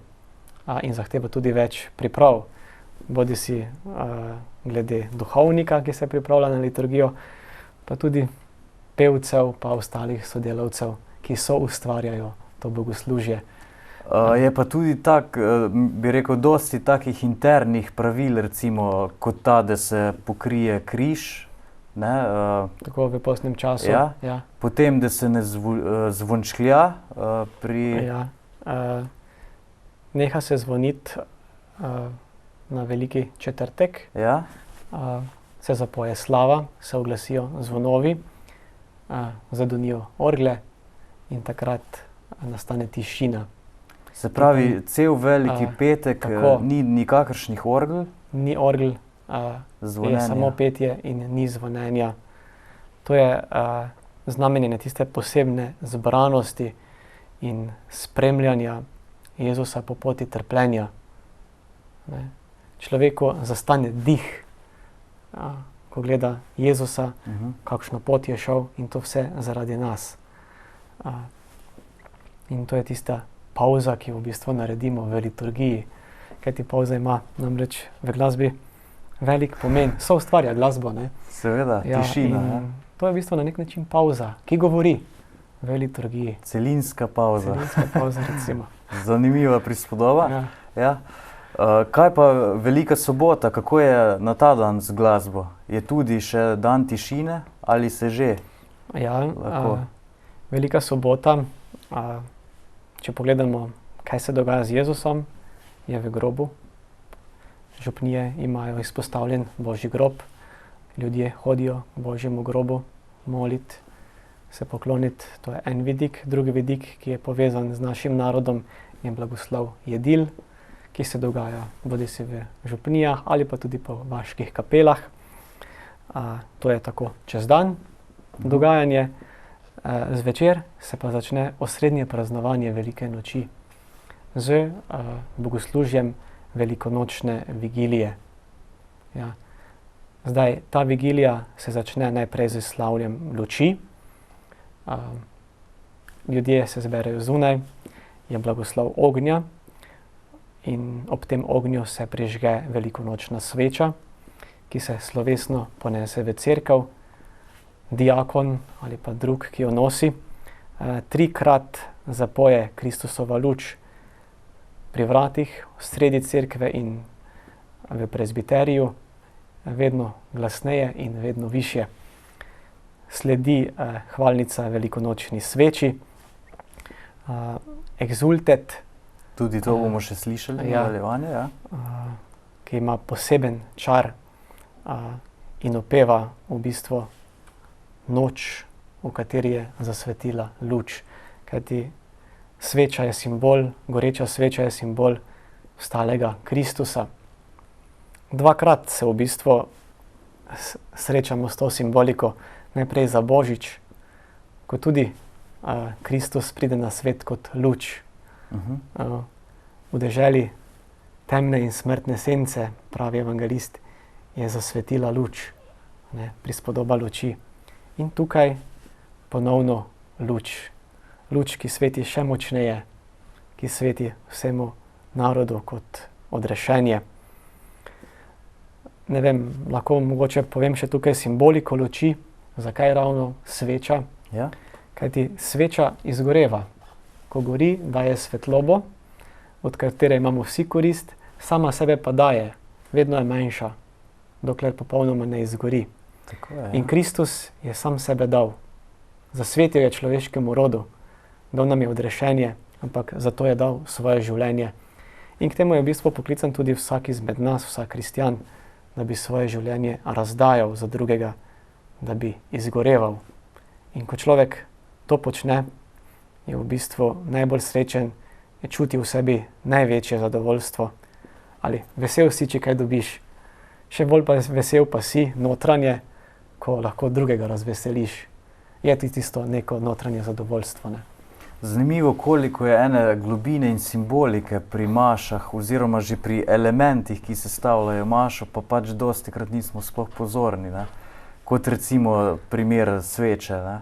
in zahteva tudi več priprav. Bodisi glede duhovnika, ki se pripravlja na liturgijo, pa tudi pevcev, pa ostalih sodelavcev, ki ustvarjajo to bogoslužje. Je pa tudi tak, bi rekel, dosti takih internih pravil, recimo kot ta, da se pokrije križ. Ne, tako v postnem času. Ja. Potem, da se ne zvončklja pri... Ja. Neha se zvoniti na Veliki četrtek. Ja. Se zapoje slava, se oglasijo zvonovi, zadonijo orgle in takrat nastane tišina. Se pravi, cel Veliki petek ni nikakršnih orgel? Ni orgel, je samo petje in ni zvonjenja. To je znamenje tiste posebne zbranosti in spremljanja Jezusa po poti trpljenja. Človeku zastane dih, ko gleda Jezusa, kakšno pot je šel, in to vse zaradi nas. In to je tista pavza, ki jo v bistvu naredimo v liturgiji. Kajti pavza ima namreč v glasbi velik pomen. Soustvarja glasbo, ne? Seveda, tišina. To je v bistvu na nek način pavza, ki govori v liturgiji. Celinska pavza. Celinska pavza, recimo. Zanimiva prispodoba. Ja. Kaj pa Velika sobota, kako je na ta dan z glasbo? Je tudi še dan tišine ali se že? Ja, Velika sobota, če pogledamo, kaj se dogaja z Jezusom, je v grobu. Župnije imajo izpostavljen Božji grob, ljudje hodijo k Božjemu grobu moliti, se pokloniti. To je en vidik. Drugi vidik, ki je povezan z našim narodom, je blagoslov jedil, ki se dogaja bodisi v župnijah ali pa tudi po vaških kapelah. To je tako čez dan dogajanje. Zvečer se pa začne osrednje praznovanje Velike noči z bogoslužjem velikonočne vigilije. Ja. Zdaj, ta vigilija se začne najprej z slavjem luči. Ljudje se zberejo zunaj, je blagoslov ognja in ob tem ognju se prižge velikonočna sveča, ki se slovesno ponese v cerkev. Diakon ali pa drug, ki jo nosi, 3-krat zapoje Kristusova luč pri vratih, v sredi cerkve in v prezbiteriju, vedno glasneje in vedno višje. Sledi hvalnica velikonočni sveči, Exultet. Tudi to bomo še slišali v nadaljevanju, ja. Ki ima poseben čar in opeva v bistvu noč, v kateri je zasvetila luč. Kajti sveča je simbol, goreča sveča je simbol vstalega Kristusa. 2-krat se v bistvu srečamo s to simboliko, najprej za Božič, ko tudi Kristus pride na svet kot luč. V deželi temne in smrtne sence, pravi evangelist, je zasvetila luč, prispodoba luči. In tukaj ponovno luč. Luč, ki sveti še močneje, ki sveti vsemu narodu kot odrešenje. Ne vem, lahko mogoče povem še tukaj simboliko luči, zakaj ravno sveča. Ja. Kajti sveča izgoreva. Ko gori, daje svetlobo, od katere imamo vsi korist, sama sebe pa daje, vedno je manjša, dokler popolnoma ne izgori. Tako je, ja. In Kristus je sam sebe dal. Zasvetil je človeškemu rodu, dal nam je odrešenje, ampak zato je dal svoje življenje. In k temu je v bistvu poklican tudi vsak izmed nas, vsak kristjan, da bi svoje življenje razdajal za drugega, da bi izgoreval. In ko človek to počne, je v bistvu najbolj srečen, čuti v sebi največje zadovoljstvo. Ali vesel si, če kaj dobiš. Še bolj pa vesel pa si notranje, ko lahko drugega razveseliš. Je ti tisto neko notranje zadovoljstvo, ne? Zanimivo, koliko je ene globine in simbolike pri mašah oziroma že pri elementih, ki sestavljajo mašo, pa pač dostikrat nismo sploh pozorni, ne? Kot recimo primer sveče, ne?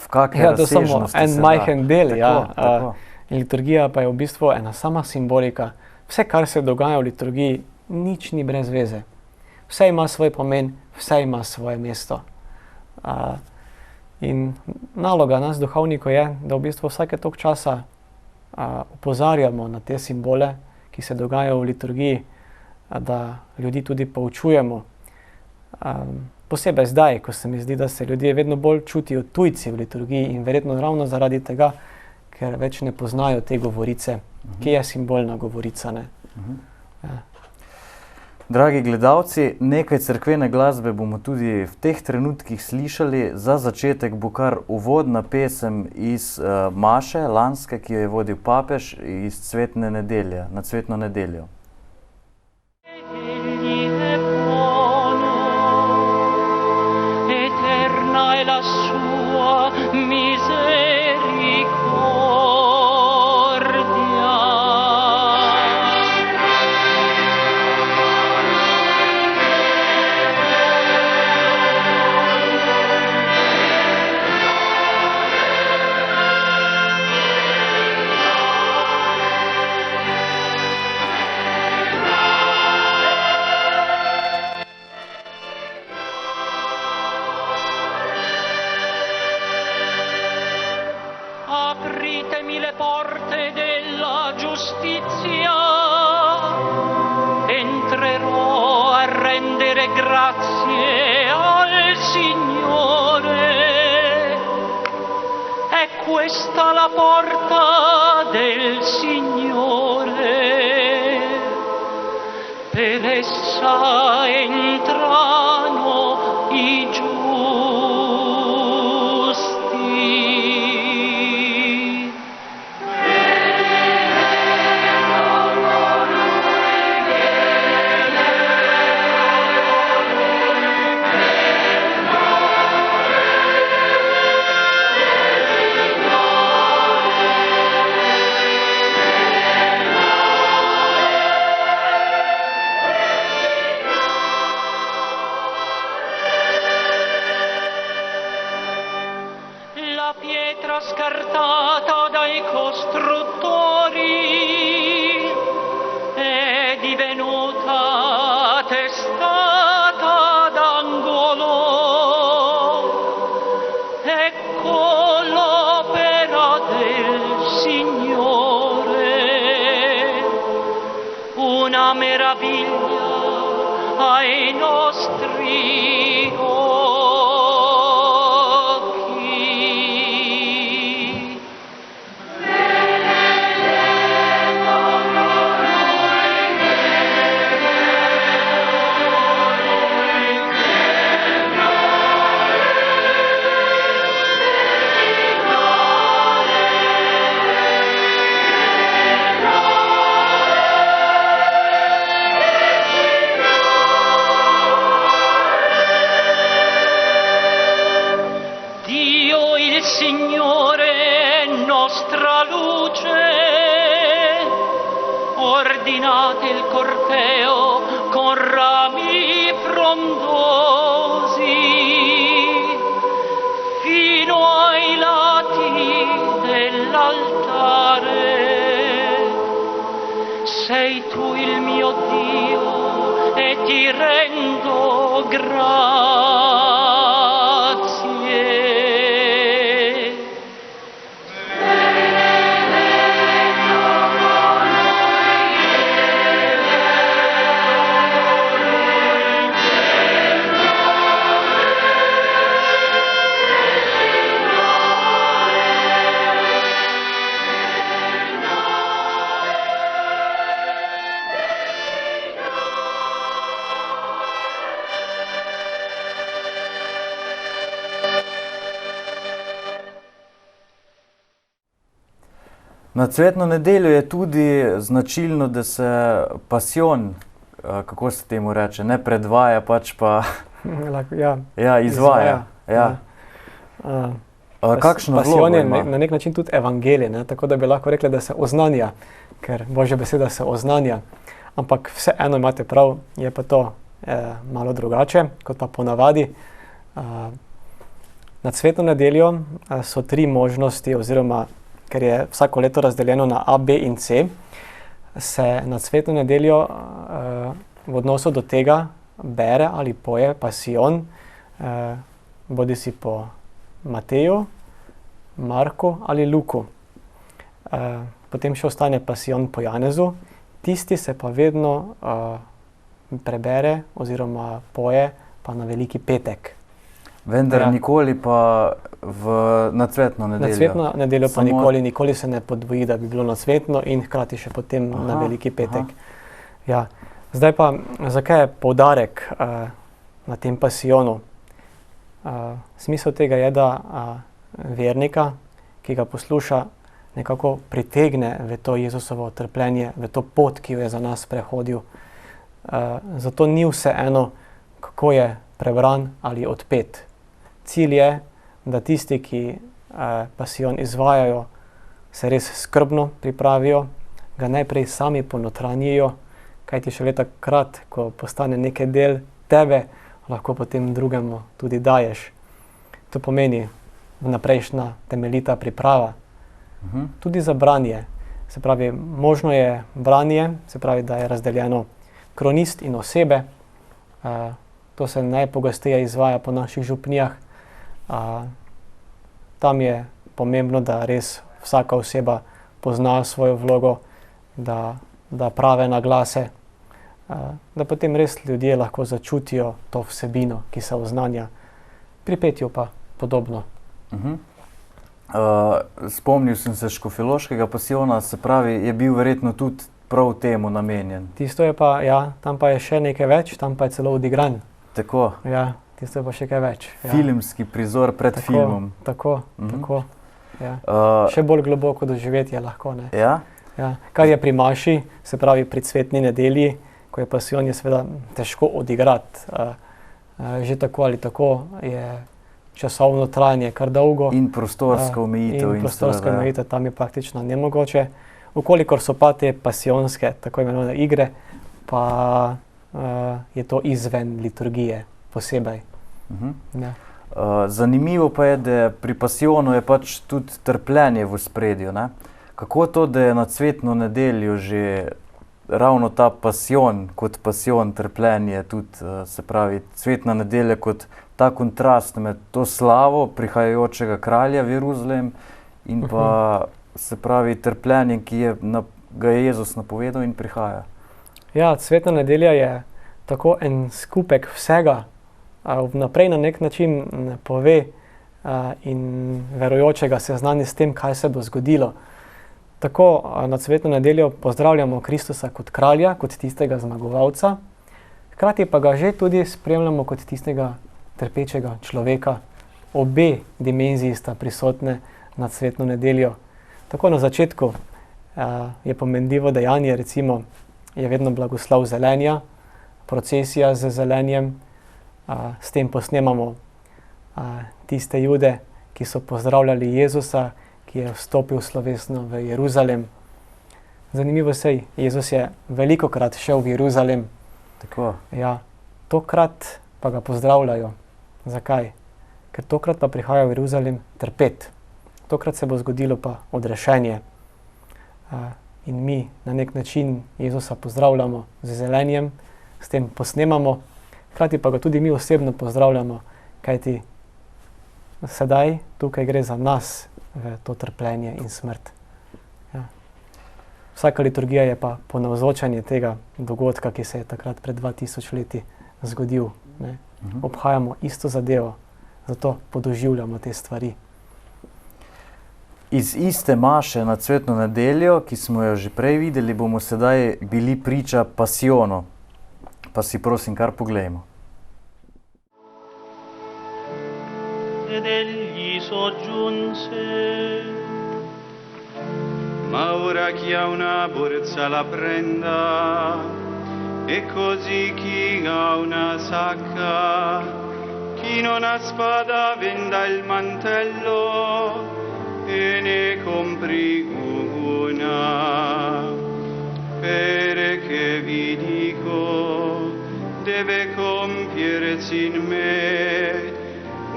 V kakšne razsežnosti se da. To je samo en majhen del, Tako. Liturgija pa je v bistvu ena sama simbolika. Vse, kar se dogaja v liturgiji, nič ni brez veze. Vse ima svoj pomen, vse ima svoje mesto. In naloga nas, duhovnikov, je, da v bistvu vsake toliko časa opozarjamo na te simbole, ki se dogajajo v liturgiji, da ljudi tudi poučujemo. Posebej zdaj, ko se mi zdi, da se ljudje vedno bolj čutijo tujci v liturgiji in verjetno ravno zaradi tega, ker več ne poznajo te govorice, ki je simbolna govorica, ne. Dragi gledalci, nekaj cerkvene glasbe bomo tudi v teh trenutkih slišali. Za začetek bo kar uvodna pesem iz maše lanske, ki jo je vodil papež, iz cvetne nedelje, na cvetno nedeljo. Apritemi le porte della giustizia, entrerò a rendere grazie al Signore. È questa la porta del Signore, per essa entrano i giusti. La pietra scartata dai costruttori è divenuta testata d'angolo. Ecco l'opera del Signore, una meraviglia ai nostri occhi. Signore, nostra luce, ordinate il corteo con rami frondosi fino ai lati dell'altare. Sei tu il mio Dio e ti rendo grazie. Na cvetno nedeljo je tudi značilno, da se pasijon, kako se temu reče, ne predvaja, pač pa Ja, ja, izvaja. Ja. Kakšno pasijon vlogo je ima? na nek način tudi evangelij, ne? Tako da bi lahko rekli, da se oznanja, ker Božja beseda se oznanja. Ampak vseeno imate prav, je pa to malo drugače, kot pa ponavadi. Na cvetno nedeljo so 3 možnosti, oziroma ker je vsako leto razdeljeno na A, B in C, se na cvetno nedeljo v odnosu do tega bere ali poje pasijon, bodisi po Mateju, Marku ali Luku. Potem še ostane pasijon po Janezu, tisti se pa vedno prebere oziroma poje pa na Veliki petek. Vendar Ja. nikoli pa na cvetno nedeljo. Na cvetno nedeljo pa Samo- nikoli se ne podvoji, da bi bilo na cvetno in hkrati še potem na Aha, Veliki petek. aha. Ja. Zdaj pa, zakaj je poudarek na tem pasijonu? Smisel tega je, da vernika, ki ga posluša, nekako pritegne v to Jezusovo trpljenje, v to pot, ki jo je za nas prehodil. Zato ni vseeno, kako je prebran ali odpet. Cilj je, da tisti, ki pasijon izvajajo, se res skrbno pripravijo, ga najprej sami ponotranjijo, kajti šele takrat, ko postane nekaj del tebe, lahko potem drugemu tudi daješ. To pomeni vnaprejšnja temeljita priprava. Tudi za branje. Se pravi, možno je branje, se pravi, da je razdeljeno kronist in osebe. To se najpogosteje izvaja po naših župnijah. Tam je pomembno, da res vsaka oseba pozna svojo vlogo, da prave naglase, da potem res ljudje lahko začutijo to vsebino, ki se oznanja. Pri petju pa podobno. Spomnil sem se škofjeloškega pasijona, se pravi, je bil verjetno tudi prav temu namenjen. Tisto je pa, ja, tam pa je še nekaj več, tam pa je celo odigran. Tako, Ja, tisto je pa še kaj več. Ja. filmski prizor pred Tako, filmom. Tako, tako. Ja. Uh, Še bolj globoko doživetje lahko, ne. ja? Ja. Kar je pri maši, se pravi pri cvetni nedelji, ko je pasijon, je seveda težko odigrati. Že tako ali tako je časovno trajanje kar dolgo. In prostorska omejitev. In prostorska omejitev tam je praktično nemogoče. Vkolikor so pa te pasijonske, tako imenovane igre, pa je to izven liturgije posebej. Ja. Zanimivo pa je, da pri pasijonu je pač tudi trpljenje v ospredju, ne? Kako to, da je na cvetno nedeljo že ravno ta pasijon, kot pasijon trpljenje, tudi se pravi cvetna nedelja kot ta kontrast med to slavo prihajajočega kralja v Jeruzalem in pa se pravi trpljenje, ki ga je Jezus napovedal in prihaja. Ja, cvetna nedelja je tako en skupek vsega, vnaprej na nek način pove in verujočega seznani s tem, kaj se bo zgodilo. Tako na cvetno nedeljo pozdravljamo Kristusa kot kralja, kot tistega zmagovalca, hkrati pa ga že tudi spremljamo kot tistega trpečega človeka. Obe dimenziji sta prisotne na cvetno nedeljo. Tako na začetku je pomenljivo dejanje, recimo, je vedno blagoslov zelenja, procesija z zelenjem, s tem posnemamo tiste Jude, ki so pozdravljali Jezusa, ki je vstopil slovesno v Jeruzalem. Zanimivo sej, Jezus je velikokrat šel v Jeruzalem. Tako. Ja, tokrat pa ga pozdravljajo. Zakaj? Ker tokrat pa prihaja v Jeruzalem trpet. Tokrat se bo zgodilo pa odrešenje. In mi na nek način Jezusa pozdravljamo z zelenjem, s tem posnemamo, hkrati pa ga tudi mi osebno pozdravljamo, kajti sedaj tukaj gre za nas v to trpljenje in smrt. Ja. Vsaka liturgija je pa ponavzočanje tega dogodka, ki se je takrat pred 2000 leti zgodil. Ne. Obhajamo isto zadevo, zato podoživljamo te stvari. Iz iste maše na cvetno nedeljo, ki smo jo že prej videli, bomo sedaj bili priča pasijonu. Pa si prosim kar poglejmo. Ed egli soggiunse ma ora chi ha una borsa la prenda, e così chi ha una sacca, chi non ha spada venda il mantello e ne compri una, perché vi dico, deve compiersi in me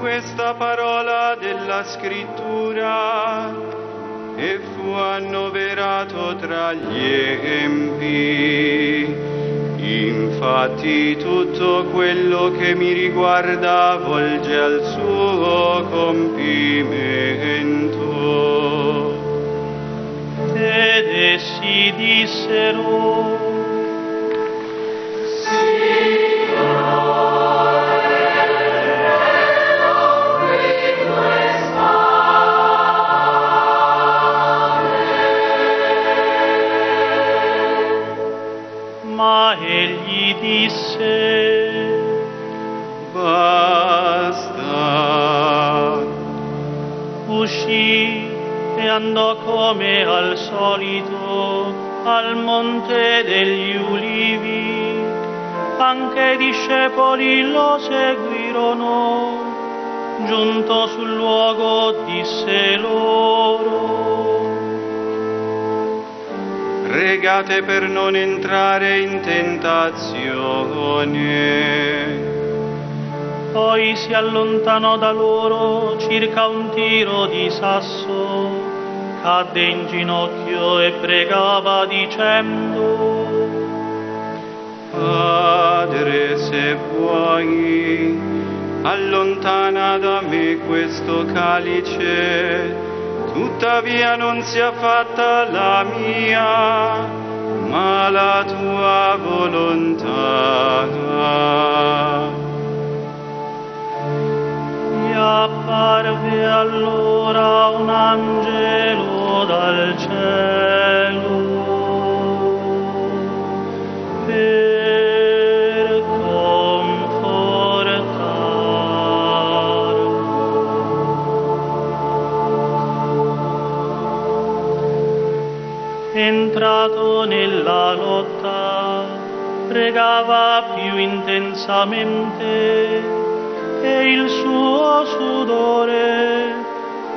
questa parola della scrittura, e fu annoverato tra gli empi. Infatti tutto quello che mi riguarda volge al suo compimento. Ed essi dissero: ma egli disse: Basta. Uscì e andò come al solito al monte degli Ulivi. Anche i discepoli lo seguirono. Giunto sul luogo disse loro: Pregate per non entrare in tentazione. Poi si allontanò da loro circa un tiro di sasso, cadde in ginocchio e pregava dicendo: Padre, se vuoi, allontana da me questo calice, tuttavia non sia fatta la mia, ma la tua volontà. Gli apparve allora un angelo dal cielo per confortarlo. Entrato nella lotta, pregava più intensamente, e il suo sudore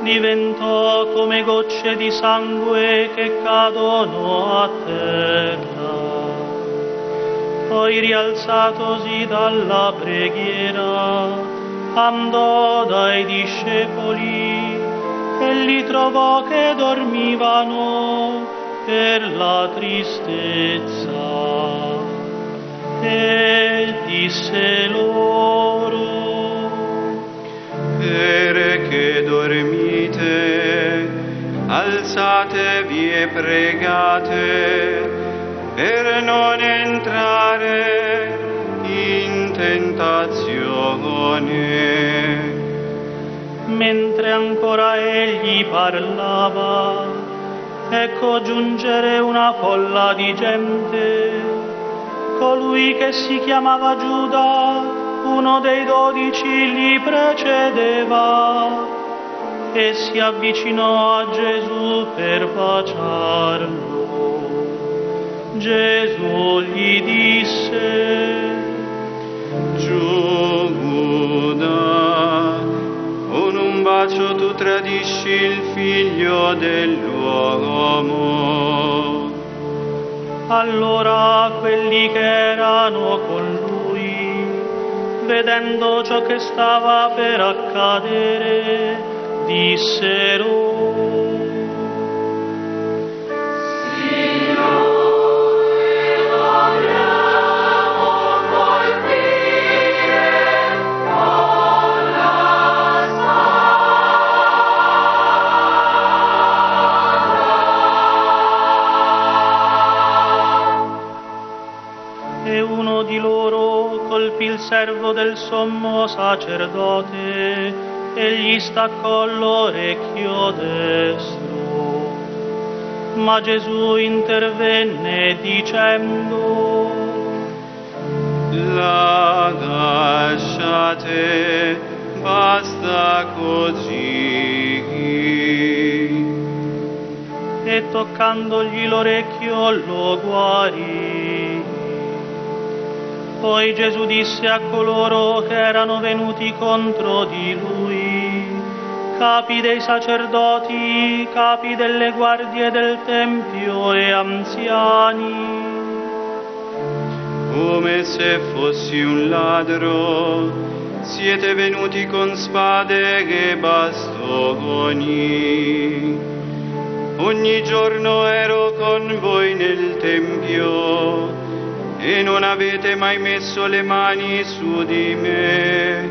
diventò come gocce di sangue che cadono a terra. Poi, rialzatosi dalla preghiera, andò dai discepoli e li trovò che dormivano per la tristezza, e disse loro: Perché dormite? Alzatevi e pregate per non entrare in tentazione. Mentre ancora egli parlava, ecco giungere una folla di gente. Colui che si chiamava Giuda, uno dei 12, li precedeva e si avvicinò a Gesù per baciarlo. Gesù gli disse: Giuda, con un bacio tu tradisci il figlio dell'uomo. Allora quelli che erano con lui, vedendo ciò che stava per accadere, dissero: E uno di loro colpì il servo del sommo sacerdote e gli staccò l'orecchio destro. Ma Gesù intervenne dicendo: Lasciate, basta così. e toccandogli l'orecchio lo guarì. Poi Gesù disse a coloro che erano venuti contro di lui, capi dei sacerdoti, capi delle guardie del Tempio e anziani: come se fossi un ladro, siete venuti con spade e bastoni. Ogni giorno ero con voi nel Tempio e non avete mai messo le mani su di me.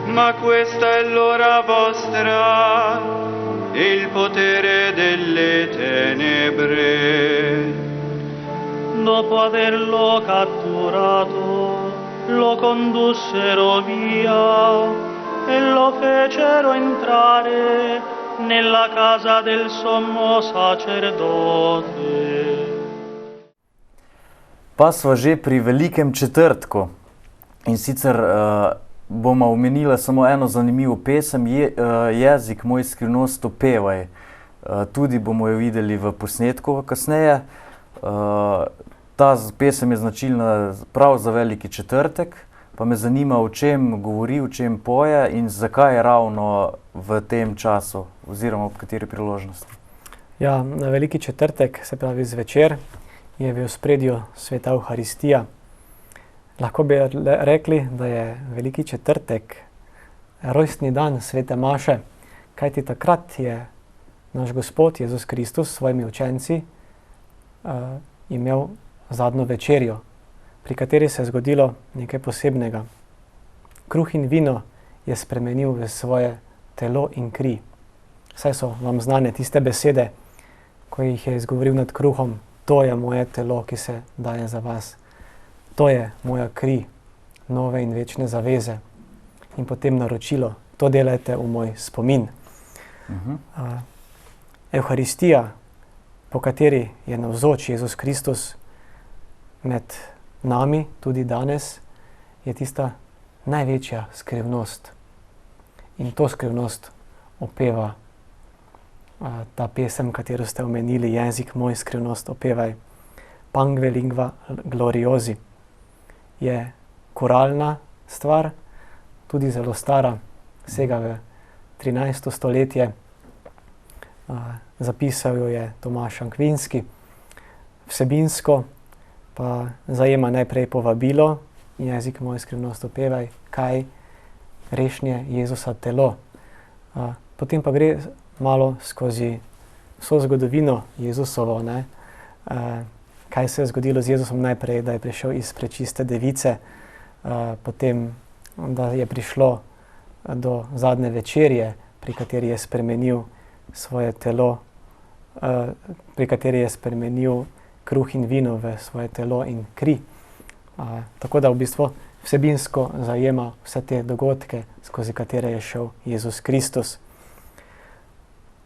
Ma questa è l'ora vostra e il potere delle tenebre. Dopo averlo catturato, lo condussero via e lo fecero entrare nella casa del sommo sacerdote. Pa sva že pri velikem četrtku. In sicer bomo omenila samo eno zanimivo pesem, Jezik moj skrivnost opevaj. Tudi bomo jo videli v posnetku kasneje. Ta pesem je značilna prav za veliki četrtek, pa me zanima, o čem govori, o čem poje in zakaj ravno v tem času oziroma ob kateri priložnosti. Ja, na veliki četrtek, se pravi zvečer, je v ospredju sveta Evharistija. Lahko bi rekli, da je veliki četrtek rojstni dan svete Maše, kajti takrat je naš Gospod Jezus Kristus s svojimi učenci imel zadnjo večerjo, pri kateri se je zgodilo nekaj posebnega. Kruh in vino je spremenil v svoje telo in kri. Saj so vam znane tiste besede, ko jih je izgovoril nad kruhom: to je moje telo, ki se daje za vas. To je moja kri, nove in večne zaveze. In potem naročilo: to delajte v moj spomin. Evharistija, po kateri je navzoč Jezus Kristus med nami tudi danes, je tista največja skrivnost. In to skrivnost opeva ta pesem, katero ste omenili, Jezik moj skrivnost opevaj. Pangue lingua gloriosi je koralna stvar, tudi zelo stara, sega v 13. stoletje. Zapisal jo je Tomaž Akvinski. Vsebinsko pa zajema najprej povabilo: Jezik moj skrivnost opevaj, kaj rešnje Jezusa telo. Potem pa gre malo skozi vso zgodovino Jezusovo, kaj se je zgodilo z Jezusom najprej, da je prišel iz prečiste device, potem, da je prišlo do zadnje večerje, pri kateri je spremenil svoje telo, pri kateri je spremenil kruh in vino v svoje telo in kri. Tako da v bistvu vsebinsko zajema vse te dogodke, skozi katere je šel Jezus Kristus.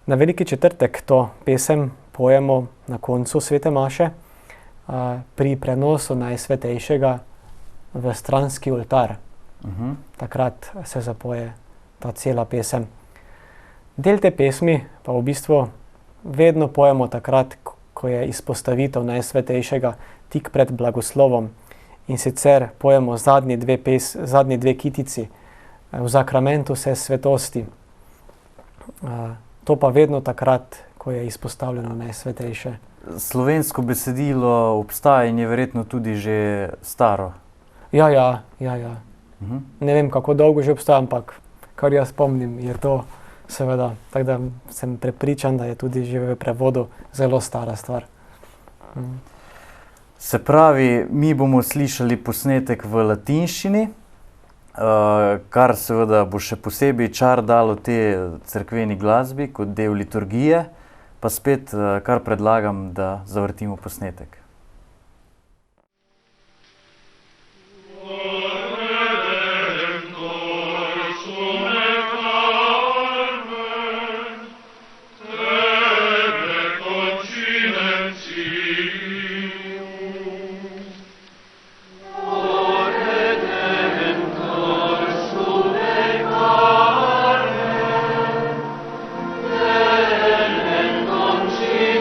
Na veliki četrtek to pesem pojemo na koncu svete Maše, pri prenosu Najsvetejšega v stranski oltar. Takrat se zapoje ta cela pesem. Del te pesmi pa v bistvu vedno pojemo takrat, ko je izpostavitev Najsvetejšega tik pred blagoslovom. In sicer pojemo zadnji dve kitici v zakramentu vse svetosti. To pa vedno takrat, ko je izpostavljeno Najsvetejše. Slovensko besedilo obstaja in je verjetno tudi že staro. Ja. Ne vem, kako dolgo že obstaja, ampak kar jaz spomnim, je to seveda, tako da sem prepričan, da je tudi že v prevodu zelo stara stvar. Se pravi, mi bomo slišali posnetek v latinščini, kar seveda bo še posebej čar dalo te cerkveni glasbi kot del liturgije, pa spet kar predlagam, da zavrtimo posnetek. Ci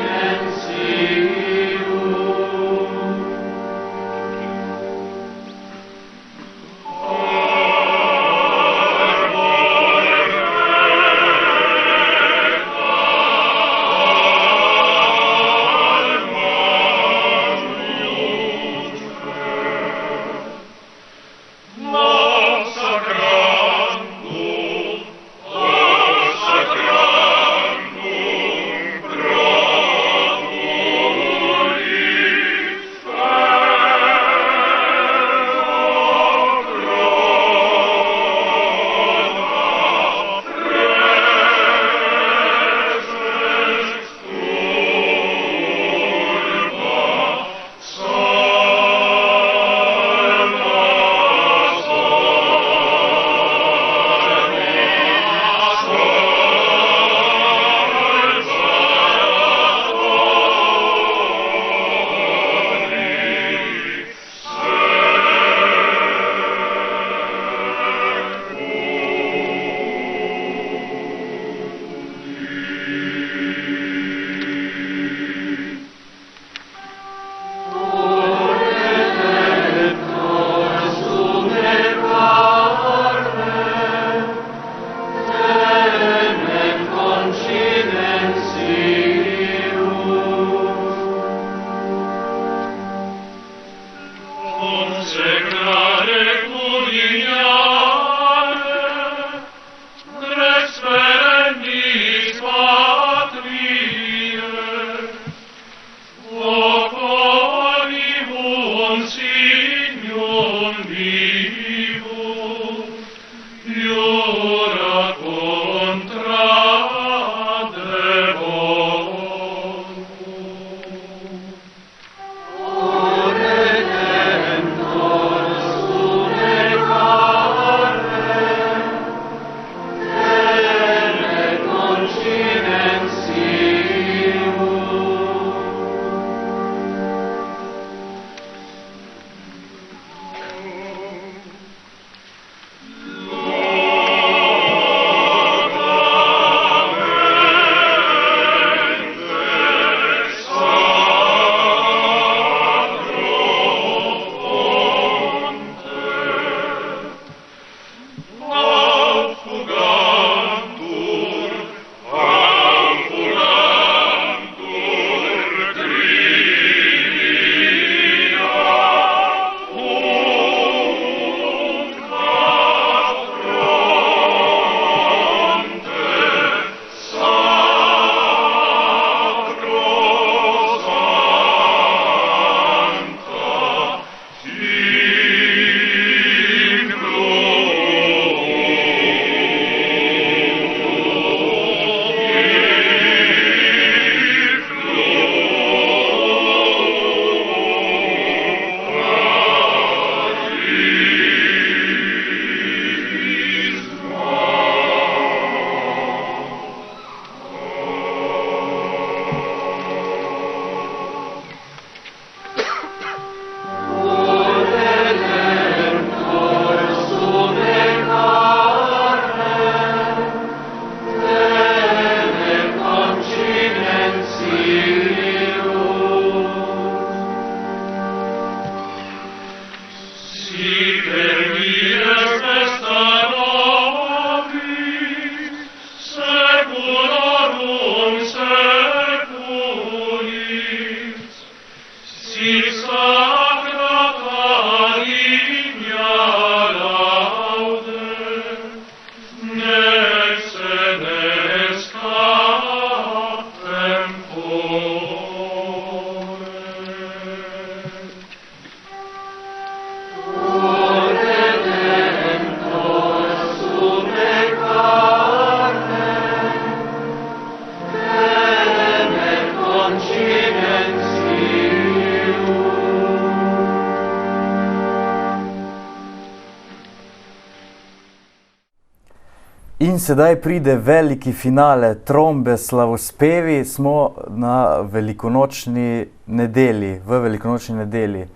In sedaj pride veliki finale, trombe, slavospevi, smo na velikonočni nedelji, v velikonočni nedelji.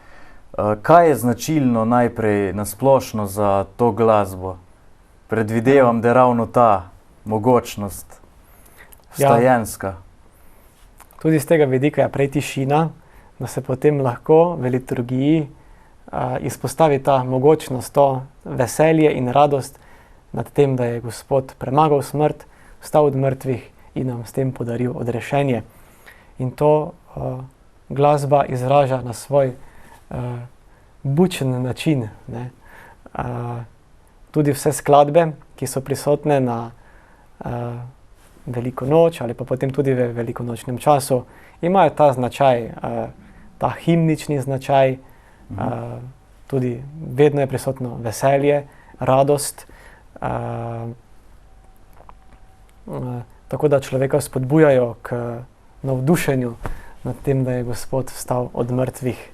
Kaj je značilno najprej nasplošno za to glasbo? Predvidevam, da je ravno ta mogočnost vstajenska. Tudi z tega vidika je prej tišina, da se potem lahko v liturgiji izpostavi ta mogočnost, to veselje in radost nad tem, da je Gospod premagal smrt, vstal od mrtvih in nam s tem podaril odrešenje. In to glasba izraža na svoj bučen način. Ne? Tudi vse skladbe, ki so prisotne na Veliko noč ali pa potem tudi v velikonočnem času, imajo ta značaj, ta himnični značaj, tudi vedno je prisotno veselje, radost, tako da človeka spodbujajo k navdušenju nad tem, da je Gospod vstal od mrtvih.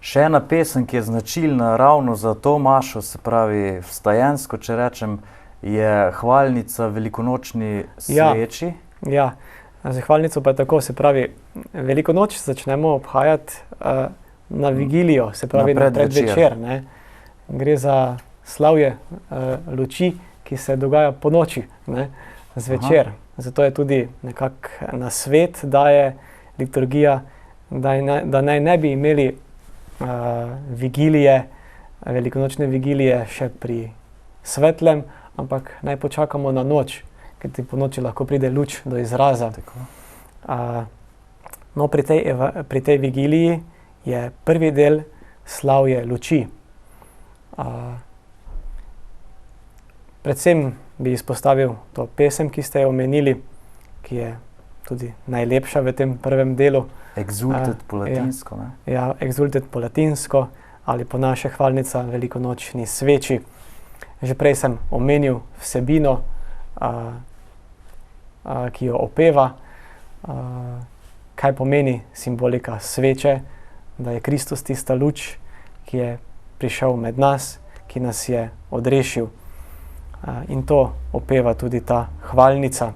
Še ena pesem, ki je značilna ravno za to mašo, se pravi vstajensko, če rečem, je hvalnica velikonočni sveči. Ja, za hvalnico pa je tako, se pravi, veliko noč začnemo obhajati na vigilijo, se pravi na predvečer. Ne? Gre za slavje luči, ki se dogaja po noči, ne? Zvečer. Zato je tudi nekako nasvet daje liturgija, da naj ne bi imeli vigilije, velikonočne vigilije še pri svetlem, ampak naj počakamo na noč, ker ti po noči lahko pride luč do izraza. No, pri tej vigiliji je prvi del slavje luči. Predvsem bi izpostavil to pesem, ki ste jo omenili, ki je tudi najlepša v tem prvem delu. Exultet po latinsko, ne? Ja, exultet po latinsko ali po naše hvalnica velikonočni sveči. Že prej sem omenil vsebino, ki jo opeva, kaj pomeni simbolika sveče, da je Kristus tista luč, ki je prišel med nas, ki nas je odrešil. In to opeva tudi ta hvalnica.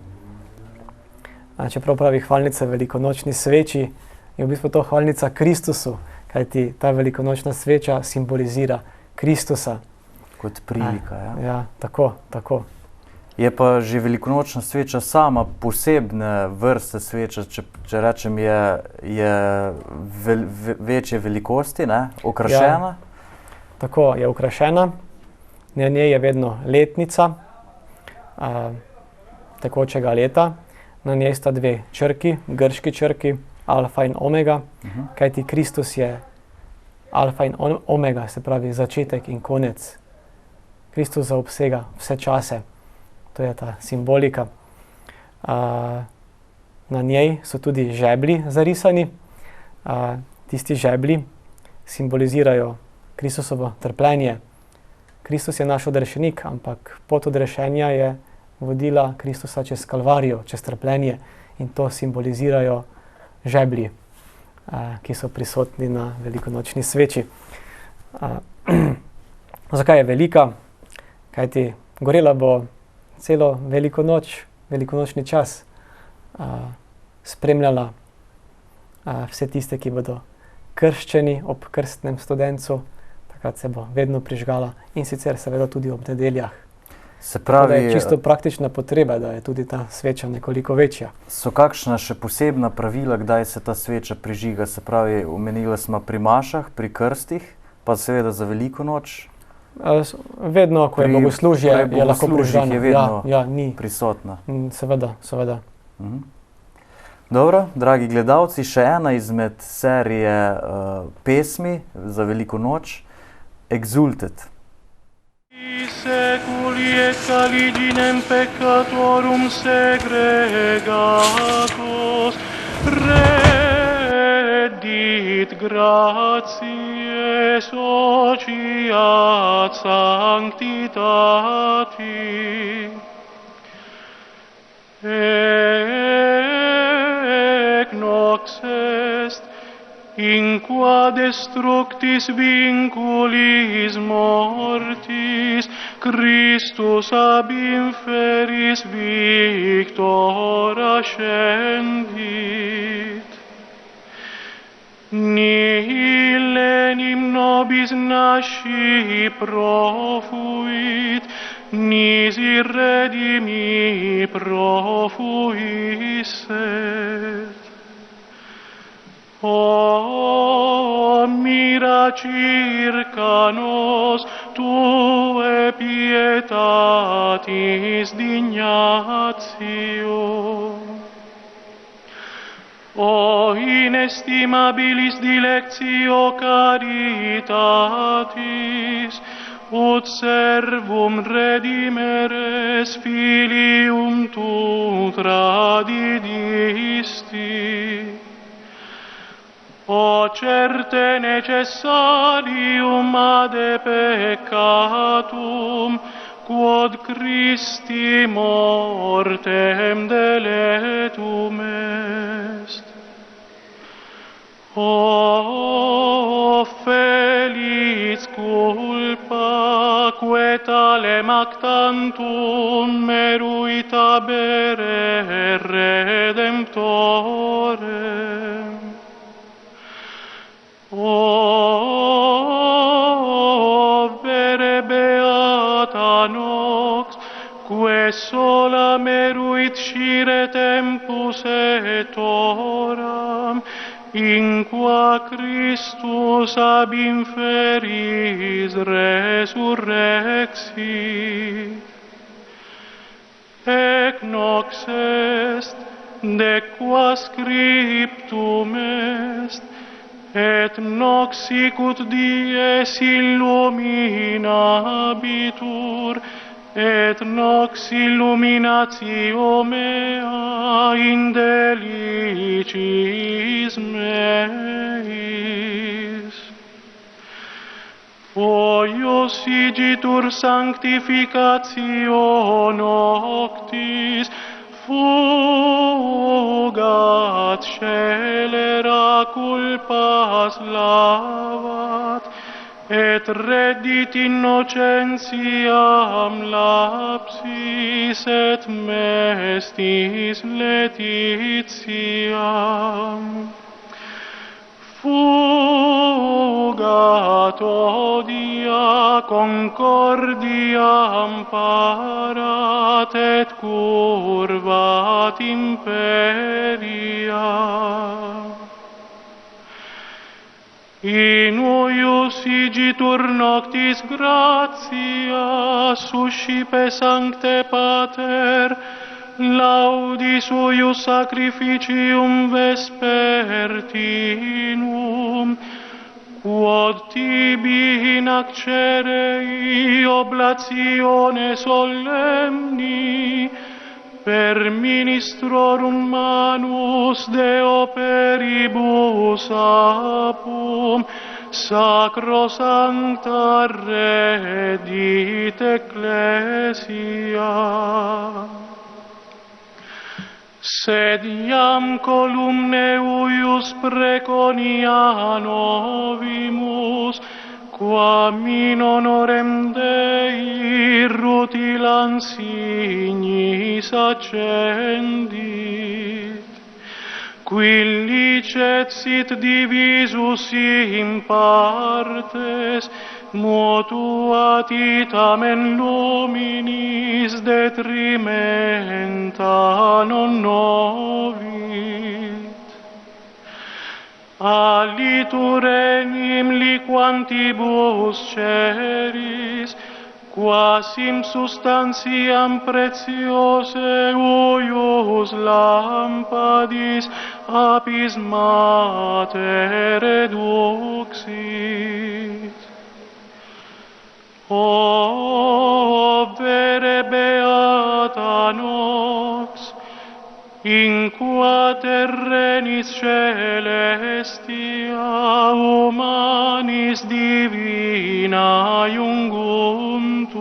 Čeprav pravi hvalnica velikonočni sveči, je v bistvu to hvalnica Kristusu, kajti ta velikonočna sveča simbolizira Kristusa. Kot prilika, ja. Ja, tako. Je pa že velikonočna sveča sama posebne vrste sveča, če rečem, je večje velikosti, ne? Okrašena? Ja, tako, je okrašena. Na njej je vedno letnica tekočega leta. Na njej sta dve črki, grški črki, alfa in omega, kajti Kristus je alfa in omega, se pravi začetek in konec. Kristus zaobsega vse čase. To je ta simbolika. Na njej so tudi žeblji zarisani. Tisti žeblji simbolizirajo Kristusovo trpljenje. Kristus je naš odrešenik, ampak pot odrešenja je vodila Kristusa čez Kalvarijo, čez trpljenje, in to simbolizirajo žeblji, ki so prisotni na velikonočni sveči. Zakaj je velika? Kajti gorela bo celo veliko noč, velikonočni čas, spremljala vse tiste, ki bodo krščeni ob krstnem studencu, takrat se bo vedno prižgala, in sicer seveda tudi ob nedeljah. Se pravi, je čisto praktična potreba, da je tudi ta sveča nekoliko večja. So kakšna še posebna pravila, kdaj se ta sveča prižiga? Se pravi, omenila smo pri mašah, pri krstih, pa seveda za veliko noč? Vedno, ko je bogoslužje, je lahko prižgana. Je vedno ni prisotna. Seveda. Dobro, dragi gledalci, še ena izmed serije pesmi za veliko noč, Exultet. Seculi et caliginem peccatorum segregatos, reddit gratiae sociat sanctitati. Ec nox est, in qua destructis vinculis mortis, Christus ab inferis victor ascendit. Nihil enim nobis nasci profuit, nisi redimi profuisset. O mira circa nos tue pietatis dignatio. O inestimabilis dilectio caritatis, ut servum redimeres filium tu tradidisti. O certe necessarium ade peccatum, quod Christi mortem deletum est. O felix culpa, que talem actantum meruit abere redemptorem. O vere beata nox, que sola meruit scire tempus et horam, in qua Christus ab inferis resurrexit. Ec nox est, de qua scriptum est, et nox sicut dies illuminabitur, et nox illuminatio mea in deliciis meis. Foius igitur sanctificatio noctis, fugat scelera culpas lavat, et reddit innocentiam lapsis et mestis letitiam. Fugat odia concordiam parat et curvat imperia. In uius igitur noctis gratia suscipe sancte pater, laudis uius sacrificium vespertinum, quod tibi in accerei oblatione solemni, per ministrorum manus Deo peribus apum, sacrosancta redit ecclesia. Sed iam columne uius preconia novimus, quam in honorem Dei rutilan signis accendit, qui licet sit divisus in partes, mutuati tamen luminis detrimenta non novit. Alitur enim liquantibus ceris, quasim substantiam pretiose uius lampadis apis mater reduxit. O vere beata nox, in qua terrenis celestia humanis divina iunguntur.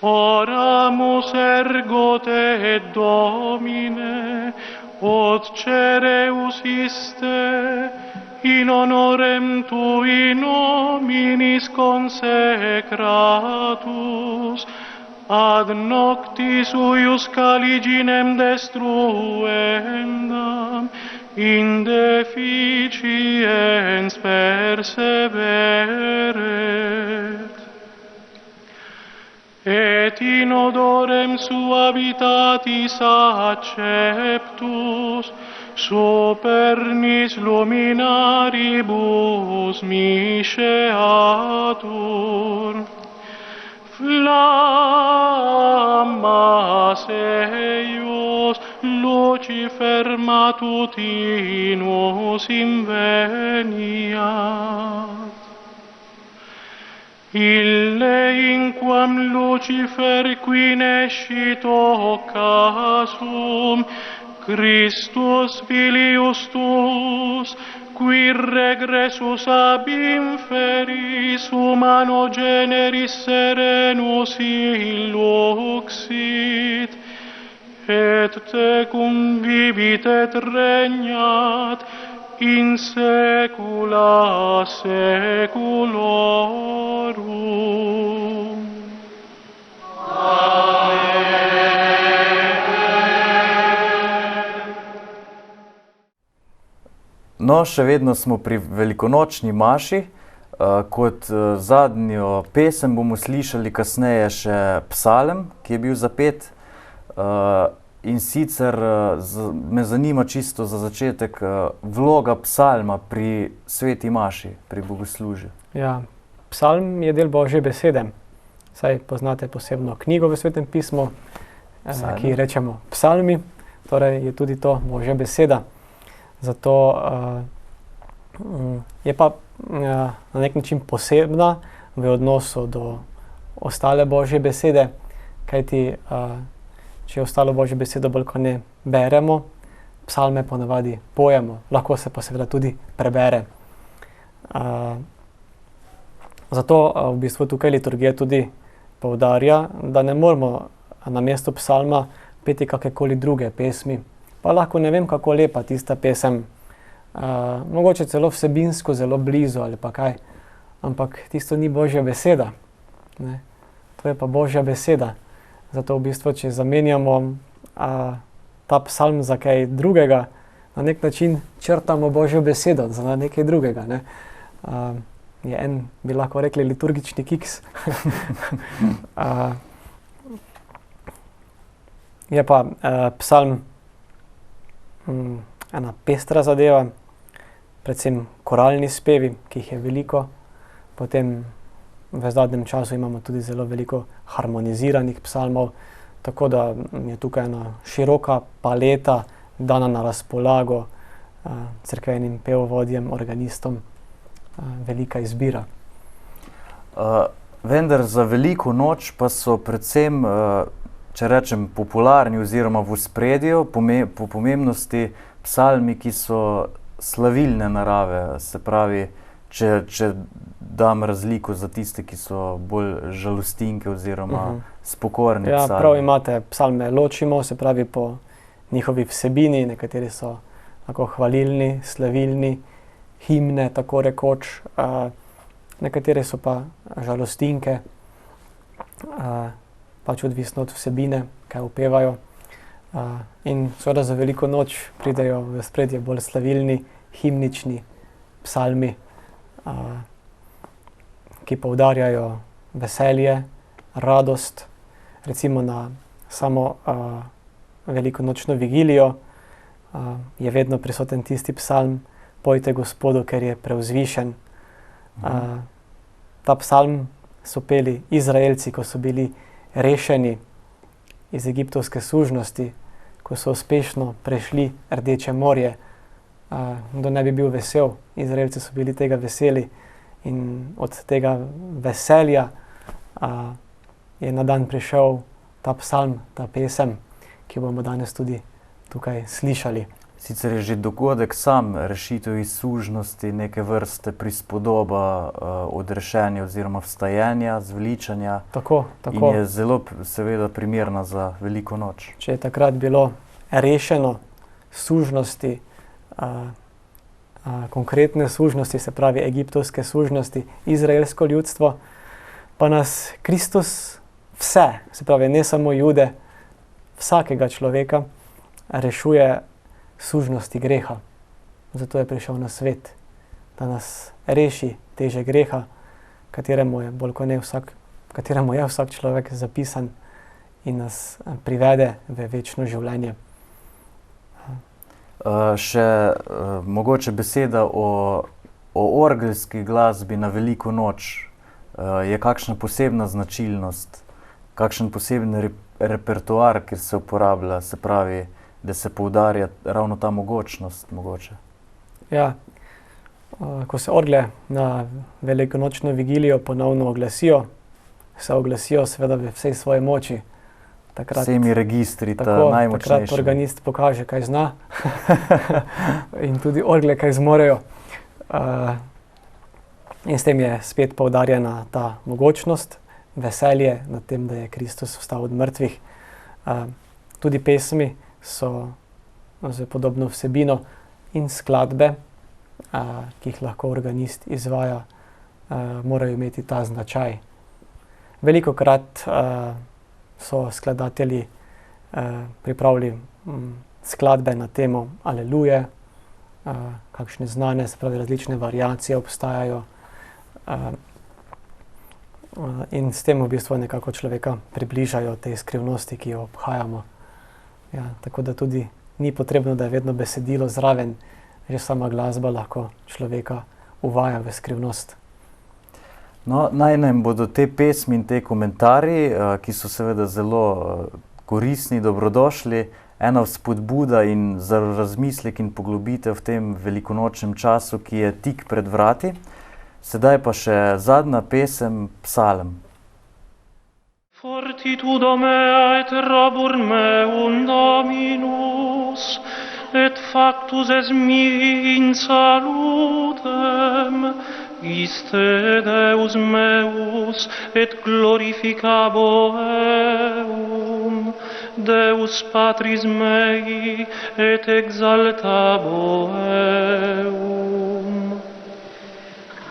Oramus ergo te Domine, od cereus iste, in honorem tui nominis consecratus, ad noctis uius caliginem destruendam, in deficiens perseveret. Et in odorem suavitatis acceptus, supernis luminaribus misceatur. Flammas eius Lucifer matutinus inveniat. Ille inquam Lucifer qui nescit occasum, Christus filius tuus, qui regressus ab inferis humano generis serenus illuxit, et tecum vivit et regnat in saecula saeculorum. No, še vedno smo pri velikonočni maši. Kot zadnjo pesem bomo slišali kasneje še psalem, ki je bil zapet. In sicer me zanima čisto za začetek vloga psalma pri sveti maši, pri bogoslužju. Ja, psalm je del Božje besede. Saj poznate posebno knjigo v Svetem pismu, ki rečemo psalmi, torej je tudi to Božja beseda. Zato je pa na nek način posebna v odnosu do ostale Božje besede, kajti če ostalo Božje besedo bolj kot ne beremo, psalme ponavadi pojemo, lahko se pa seveda tudi prebere. Zato v bistvu tukaj liturgija tudi poudarja, da ne moramo namesto psalma peti kakekoli druge pesmi. Pa lahko ne vem, kako lepa tista pesem, mogoče celo vsebinsko zelo blizu ali pa kaj, ampak tisto ni Božja beseda, ne? To je pa Božja beseda. Zato v bistvu, če zamenjamo ta psalm za kaj drugega, na nek način črtamo Božjo besedo za nekaj drugega, ne? Je en, bi lahko rekli, liturgični kiks. Je pa psalm ena pestra zadeva, predvsem koralni spevi, ki jih je veliko. Potem v zadnjem času imamo tudi zelo veliko harmoniziranih psalmov, tako da je tukaj ena široka paleta dana na razpolago cerkvenim pevovodjem, organistom, velika izbira. Vendar za veliko noč pa so predvsem, če rečem, popularni oziroma v ospredju po pomembnosti psalmi, ki so slavilne narave, se pravi, če dam razliko za tiste, ki so bolj žalostinke oziroma spokorni psalmi. Ja, prav imate, psalme ločimo, se pravi po njihovi vsebini, nekateri so tako hvalilni, slavilni, himne, tako rekoč, nekateri so pa žalostinke, pač odvisno od vsebine, kaj upevajo. In seveda za veliko noč pridejo v ospredje bolj slavilni, himnični psalmi, ki poudarjajo veselje, radost. Recimo na samo velikonočno vigilijo je vedno prisoten tisti psalm: Pojte Gospodu, ker je preuzvišen. Ta psalm so peli Izraelci, ko so bili rešeni iz egiptovske sužnosti, ko so uspešno prešli Rdeče morje. Kdo ne bi bil vesel, Izraelci so bili tega veseli in od tega veselja je na dan prišel ta psalm, ta pesem, ki bomo danes tudi tukaj slišali. Sicer je že dogodek sam rešitev iz sužnosti neke vrste prispodoba odrešenja oziroma vstajenja, zveličanja. Tako. In je zelo seveda primerna za veliko noč. Če je takrat bilo rešeno sužnosti konkretne služnosti, se pravi egiptovske služnosti, izraelsko ljudstvo, pa nas Kristus vse, se pravi ne samo Jude, vsakega človeka rešuje služnosti greha. Zato je prišel na svet, da nas reši teže greha, kateremu je vsak človek zapisan in nas privede v večno življenje. Še mogoče beseda o orgelski glasbi na Veliko noč. Je kakšna posebna značilnost, kakšen poseben repertoar, kjer se uporablja, se pravi, da se poudarja ravno ta mogočnost mogoče? Ja, ko se orgle na velikonočno vigilijo ponovno oglasijo, se oglasijo seveda v vsej svoji moči. Vsemi registri, ta najmočnejši. Takrat organist pokaže, kaj zna in tudi orgle, kaj zmorejo. In s tem je spet poudarjena ta mogočnost, veselje nad tem, da je Kristus vstal od mrtvih. Tudi pesmi so z podobno vsebino in skladbe, ki jih lahko organist izvaja, morajo imeti ta značaj. Velikokrat so skladatelji pripravili skladbe na temo Aleluje, kakšne znane, se pravi različne variacije obstajajo, in s tem v bistvu nekako človeka približajo tej skrivnosti, ki jo obhajamo. Ja, tako da tudi ni potrebno, da je vedno besedilo zraven, že sama glasba lahko človeka uvaja v skrivnost. No, naj nam bodo te pesmi in te komentarji, ki so seveda zelo koristni, dobrodošli, ena vzpodbuda in za razmislek in poglobitev v tem velikonočnem času, ki je tik pred vrati. Sedaj pa še zadnja pesem, Psalm. Fortitudo mea et robur meum Dominus, et factus es mihi in salutem, iste Deus meus, et glorificabo eum, Deus Patris mei, et exaltabo eum.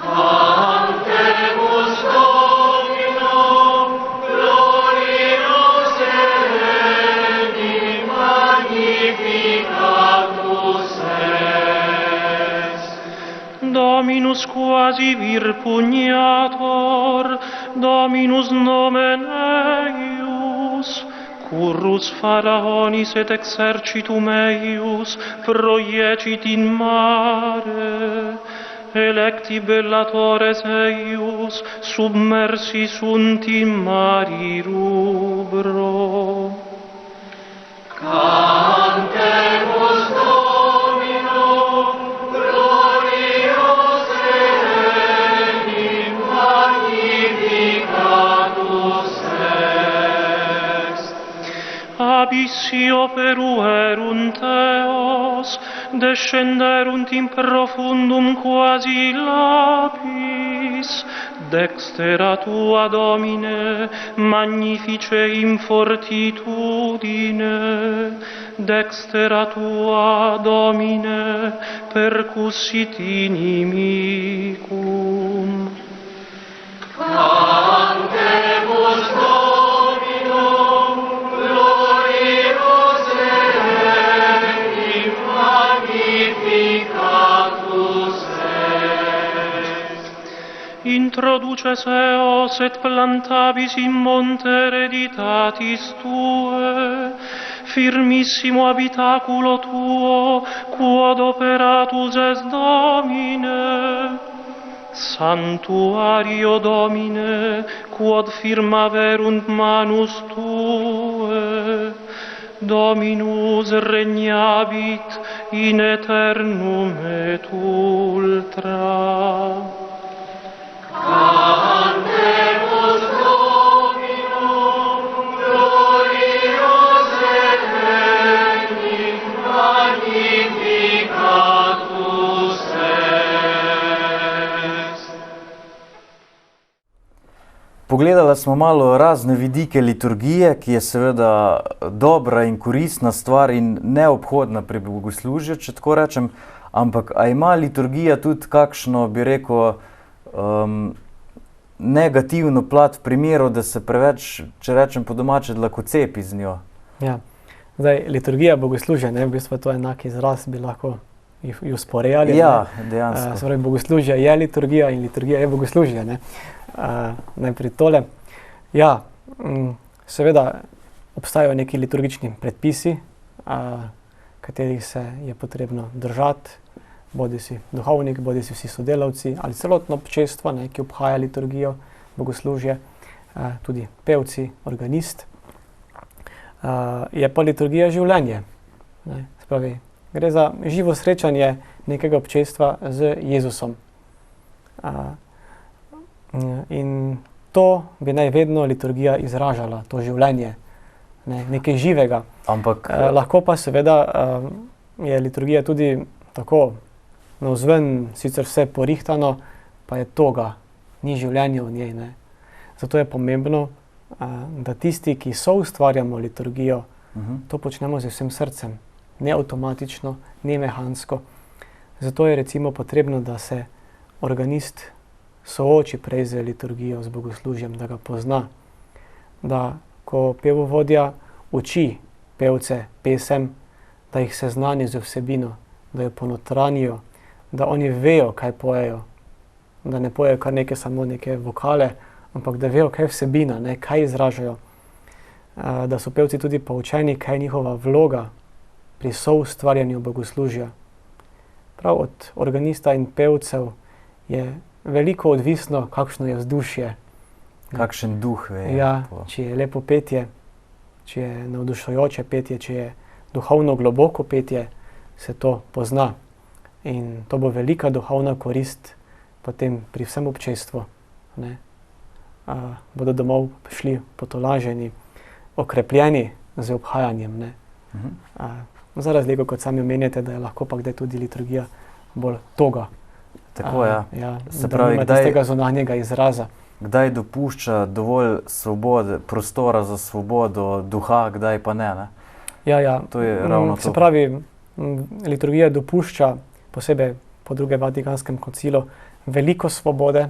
Cantemus Domino, glorios Elenni, magnificatus est. Dominus quasi vir pugnator, Dominus nomen eius, currus Pharaonis et exercitum eius proiecit in mare, electi bellatores eius submersi sunt in mari rubro. Cantemus Domino, glorios Elenni, magnificatus est. Abissi operuerunt eos, descenderunt in profundum quasi lapis, dextera tua Domine, magnifice in fortitudine, dextera tua Domine, percussit inimicum. Cantemus Domino, glorios Elenni, magnificatus est. Introduces eos et plantabis in monte hereditatis tue, firmissimo habitaculo tuo, quod operatus est Domine. Sanctuario Domine, quod firma verunt manus tue, Dominus regnabit in aeternum et ultra. Cantemus Domino, glorios Elenni, magnificatus est. Pogledali smo malo razne vidike liturgije, ki je seveda dobra in koristna stvar in neobhodna pri bogoslužju, če tako rečem, Ampak a ima liturgija tudi kakšno, bi rekel, negativno plat v primeru, da se preveč, če rečem po domače, dlakocepi z njo? Ja. Zdaj, liturgija bogoslužja, v bistvu to je enak izraz, bi lahko jo sporejali. Ja, dejansko. Se pravi, bogoslužje je liturgija in liturgija je bogoslužje. Najprej tole. Ja, seveda obstajajo neki liturgični predpisi, katerih se je potrebno držati, bodisi duhovnik, bodisi vsi sodelavci ali celotno občestvo, ki obhaja liturgijo, bogoslužje, tudi pevci, organist. Je pa liturgija življenje. Se pravi, gre za živo srečanje nekega občestva z Jezusom. In to bi naj vedno liturgija izražala, to življenje, nekaj živega. Ampak lahko pa seveda je liturgija tudi tako navzven, sicer vse porihtano, pa je toga, ni življenja v njej. Zato je pomembno, da tisti, ki soustvarjamo liturgijo, to počnemo z vsem srcem, ne avtomatično, ne mehansko. Zato je recimo potrebno, da se organist sooči prej z liturgijo, z bogoslužjem, da ga pozna. Da ko pevovodja uči pevce pesem, da jih seznani z vsebino, da jo ponotranijo, da oni vejo, kaj pojejo, da ne pojejo kar samo neke vokale, ampak da vejo, kaj je vsebina, kaj izražajo. Da so pevci tudi poučeni, kaj je njihova vloga pri soustvarjanju bogoslužja. Prav od organista in pevcev je veliko odvisno, kakšno je vzdušje. Kakšen duh je. Ja, če je lepo petje, če je navdušujoče petje, če je duhovno globoko petje, se to pozna. In to bo velika duhovna korist potem pri vsem občestvu. Bodo domov šli potolaženi, okrepljeni z obhajanjem. Za razliko, kot sami omenjate, da je lahko pa kdaj tudi liturgija bolj toga. Tako, ja. Se pravi, da iz tega zunanjega izraza. Kdaj dopušča dovolj svobode, prostora za svobodo duha, kdaj pa ne? Ja. To je ravno to. Se pravi, liturgija dopušča, posebej po drugem Vatikanskem koncilu, veliko svobode,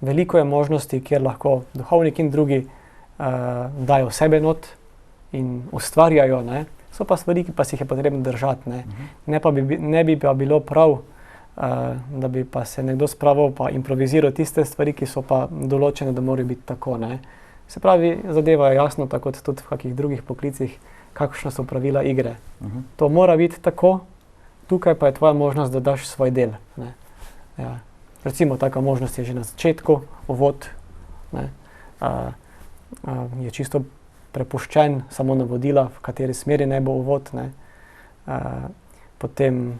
veliko je možnosti, kjer lahko duhovnik in drugi dajo sebe not in ustvarjajo. So pa stvari, ki pa si jih je potrebno držati. Ne bi pa bilo prav, da bi pa se nekdo spravil pa improviziral tiste stvari, ki so pa določene, da morajo biti tako. Se pravi, zadeva je jasno, tako tudi v kakih drugih poklicih, kakšna so pravila igre. To mora biti tako, tukaj pa je tvoja možnost, da daš svoj del. Recimo, taka možnost je že na začetku, uvod, je čisto prepuščen, samo navodila, v kateri smeri naj bo uvod. Potem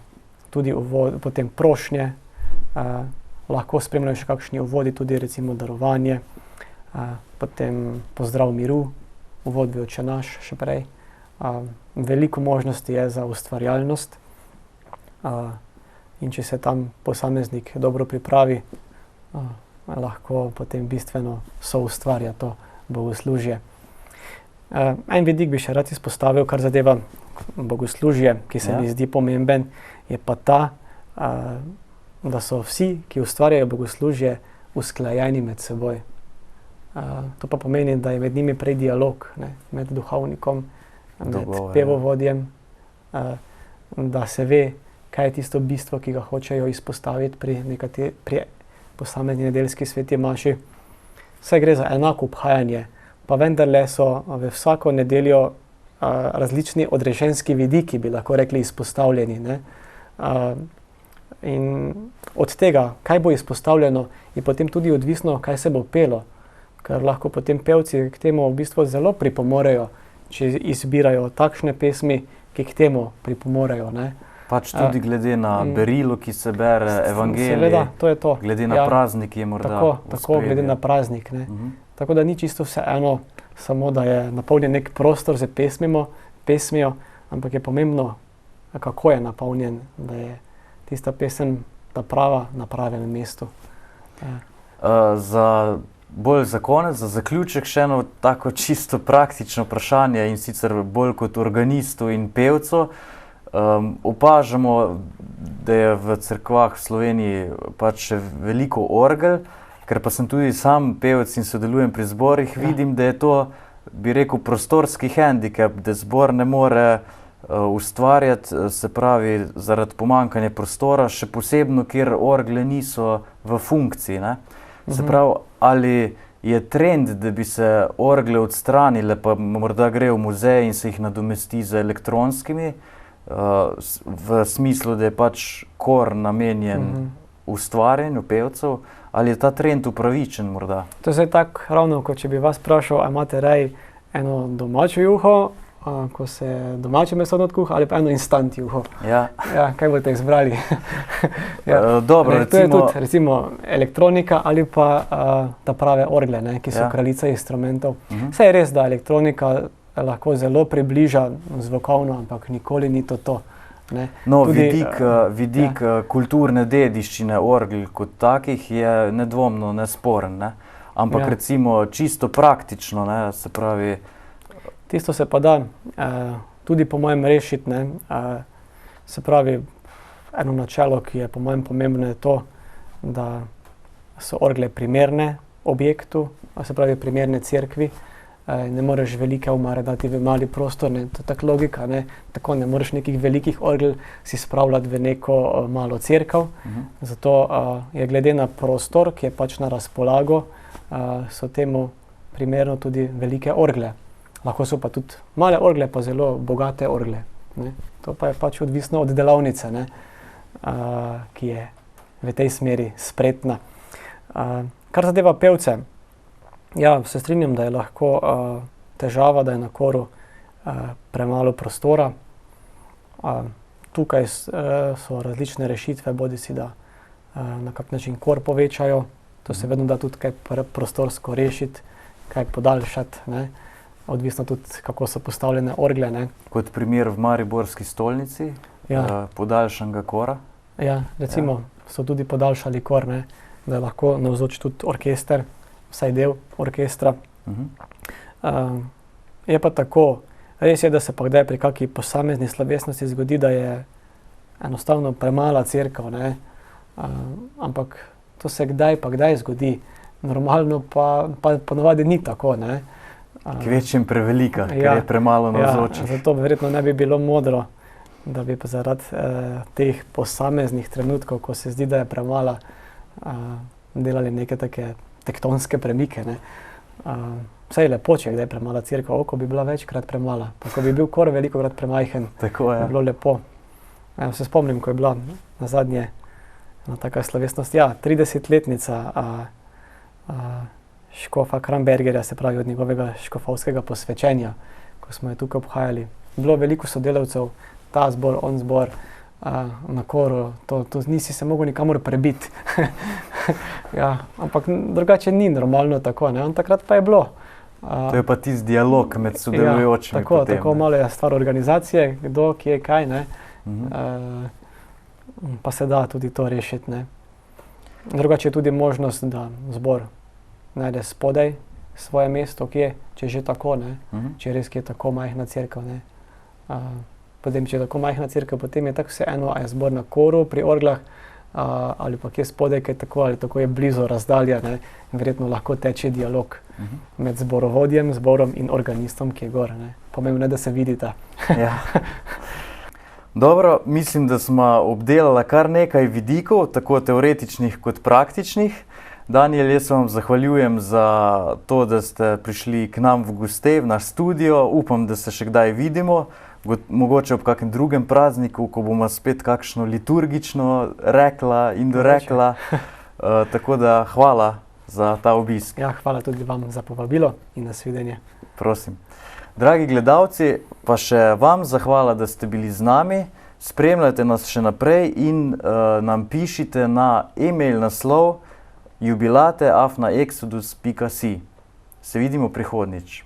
tudi uvod, potem prošnje, lahko spremljajo še kakšni uvodi, tudi recimo darovanje, potem pozdrav miru, uvod v Oče naš še prej. Veliko možnosti je za ustvarjalnost in če se tam posameznik dobro pripravi, lahko potem bistveno soustvarja to bogoslužje. En vidik bi še rad izpostavil, kar zadeva bogoslužje, ki se mi zdi pomemben, je pa ta, da so vsi, ki ustvarjajo bogoslužje, usklajeni med seboj. To pa pomeni, da je med njimi prej dialog, med duhovnikom, med pevovodjem, da se ve, kaj je tisto bistvo, ki ga hočejo izpostaviti pri posamezni nedeljski sveti maši. Saj gre za enako obhajanje, pa vendarle so v vsako nedeljo različni odreženski vidiki, bi lahko rekli, izpostavljeni. In od tega, kaj bo izpostavljeno, je potem tudi odvisno, kaj se bo pelo, ker lahko potem pevci k temu v bistvu zelo pripomorejo, če izbirajo takšne pesmi, ki k temu pripomorejo. Pač tudi glede na berilo, ki se bere, evangelij, seveda, to je to. Glede na praznik je morda tako, glede na praznik. Tako da ni čisto vse eno, samo da je napolnjen nek prostor z pesmijo, ampak je pomembno, kako je napolnjen, da je tista pesem ta prava na pravem mestu. Bolj za konec, za zaključek, še eno tako čisto praktično vprašanje, in sicer bolj kot organistu in pevcu. Opažamo, da je v cerkvah v Sloveniji pač še veliko orgel, ker pa sem tudi sam pevec in sodelujem pri zborih, vidim, da je to, bi rekel, prostorski hendikep, da zbor ne more ustvarjati, se pravi, zaradi pomanjkanja prostora, še posebno, kjer orgle niso v funkciji, ne? Se pravi, ali je trend, da bi se orgle odstranile, pa morda gre v muzej in se jih nadomesti z elektronskimi, v smislu, da je pač kor namenjen ustvarjanju pevcev, ali je ta trend upravičen morda? To je zdaj tako ravno, kot če bi vas vprašal, a imate raje eno domačo juho, ko se domače meso odkuha, ali pa eno instant juho. Ja. Ja, kaj boste izbrali? Dobro, to je tudi recimo elektronika ali pa ta prave orgle, ne, ki so kraljica instrumentov. Saj je res, da elektronika lahko zelo približa zvokovno, ampak nikoli ni to. Ne. No, vidik kulturne dediščine orgel kot takih je nedvomno nesporen, ne? Ampak recimo čisto praktično, ne, se pravi... Tisto se pa da tudi po mojem rešiti, ne, se pravi, eno načelo, ki je po mojem pomembno, je to, da so orgle primerne objektu, se pravi primerne cerkvi, ne moreš velike omare dati v mali prostor, ne, to je tako logika, ne, tako ne moreš nekih velikih orgel si spravljati v neko malo cerkev, zato je glede na prostor, ki je pač na razpolago, so temu primerno tudi velike orgle. Lahko so pa tudi male orgle, pa zelo bogate orgle, ne. To pa je pač odvisno od delavnice, ne, ki je v tej smeri spretna. Kar zadeva pevce, ja, se strinjam, da je lahko težava, da je na koru premalo prostora. Tukaj so različne rešitve, bodisi da na kak način kor povečajo, to se vedno da tudi kaj prostorsko rešiti, kaj podaljšati, ne. Odvisno tudi, kako so postavljene orgle, ne. Kot primer v mariborski stolnici, podaljšanega kora. Ja, recimo so tudi podaljšali kor, ne, da je lahko navzoč tudi orkester, vsaj del orkestra. Je pa tako, res je, da se pa kdaj pri kakšni posamezni slovesnosti zgodi, da je enostavno premala cerkev, ne. Ampak to se kdaj pa kdaj zgodi. Normalno pa ponavadi ni tako, ne. Kvečjem prevelika, ker je premalo navzočih. Ja, zato verjetno ne bi bilo modro, da bi pa zaradi teh posameznih trenutkov, ko se zdi, da je premala, delali neke take tektonske premike, ne. Saj je lepo, če je kdaj premala cerkev, ko bi bila večkrat premala, pa ko bi bil kor velikokrat premajhen, tako je. Bi bilo lepo. Se spomnim, ko je bila nazadnje ena taka slovesnost, 30-letnica škofa Krambergerja, se pravi od njegovega škofovskega posvečenja, ko smo jo tukaj obhajali. Bilo veliko sodelavcev, ta zbor, on zbor, na koru, to nisi se mogel nikamor prebiti. Ampak drugače ni normalno tako, ne, takrat pa je bilo. To je pa tisti dialog med sodelujočimi potem. Tako malo je stvar organizacije, kdo, kje, kaj, ne. Pa se da tudi to rešiti, ne. Drugače je tudi možnost, da zbor najde spodaj svoje mesto, kje, če že tako, ne, če res je tako majhna cerkev, ne. Potem, če je tako majhna cerkev, potem je tako vseeno, a je zbor na koru pri orglah, ali pa kje spodaj, kaj tako ali tako je blizu razdalja, ne, in verjetno lahko teče dialog med zborovodjem, zborom in organistom, ki je gor, ne. Pomembno je, da se vidita. Ja. Dobro, mislim, da smo obdelali kar nekaj vidikov, tako teoretičnih kot praktičnih. Daniel, jaz vam zahvaljujem za to, da ste prišli k nam v goste, v naš studio. Upam, da se še kdaj vidimo, mogoče ob kakem drugem prazniku, ko bomo spet kakšno liturgično rekla in dorekla. Tako da hvala za ta obisk. Ja, hvala tudi vam za povabilo in nasvidenje. Prosim. Dragi gledalci, pa še vam zahvala, da ste bili z nami. Spremljajte nas še naprej in nam pišite na e-mail naslov jubilate@exodus.si. Se vidimo prihodnjič.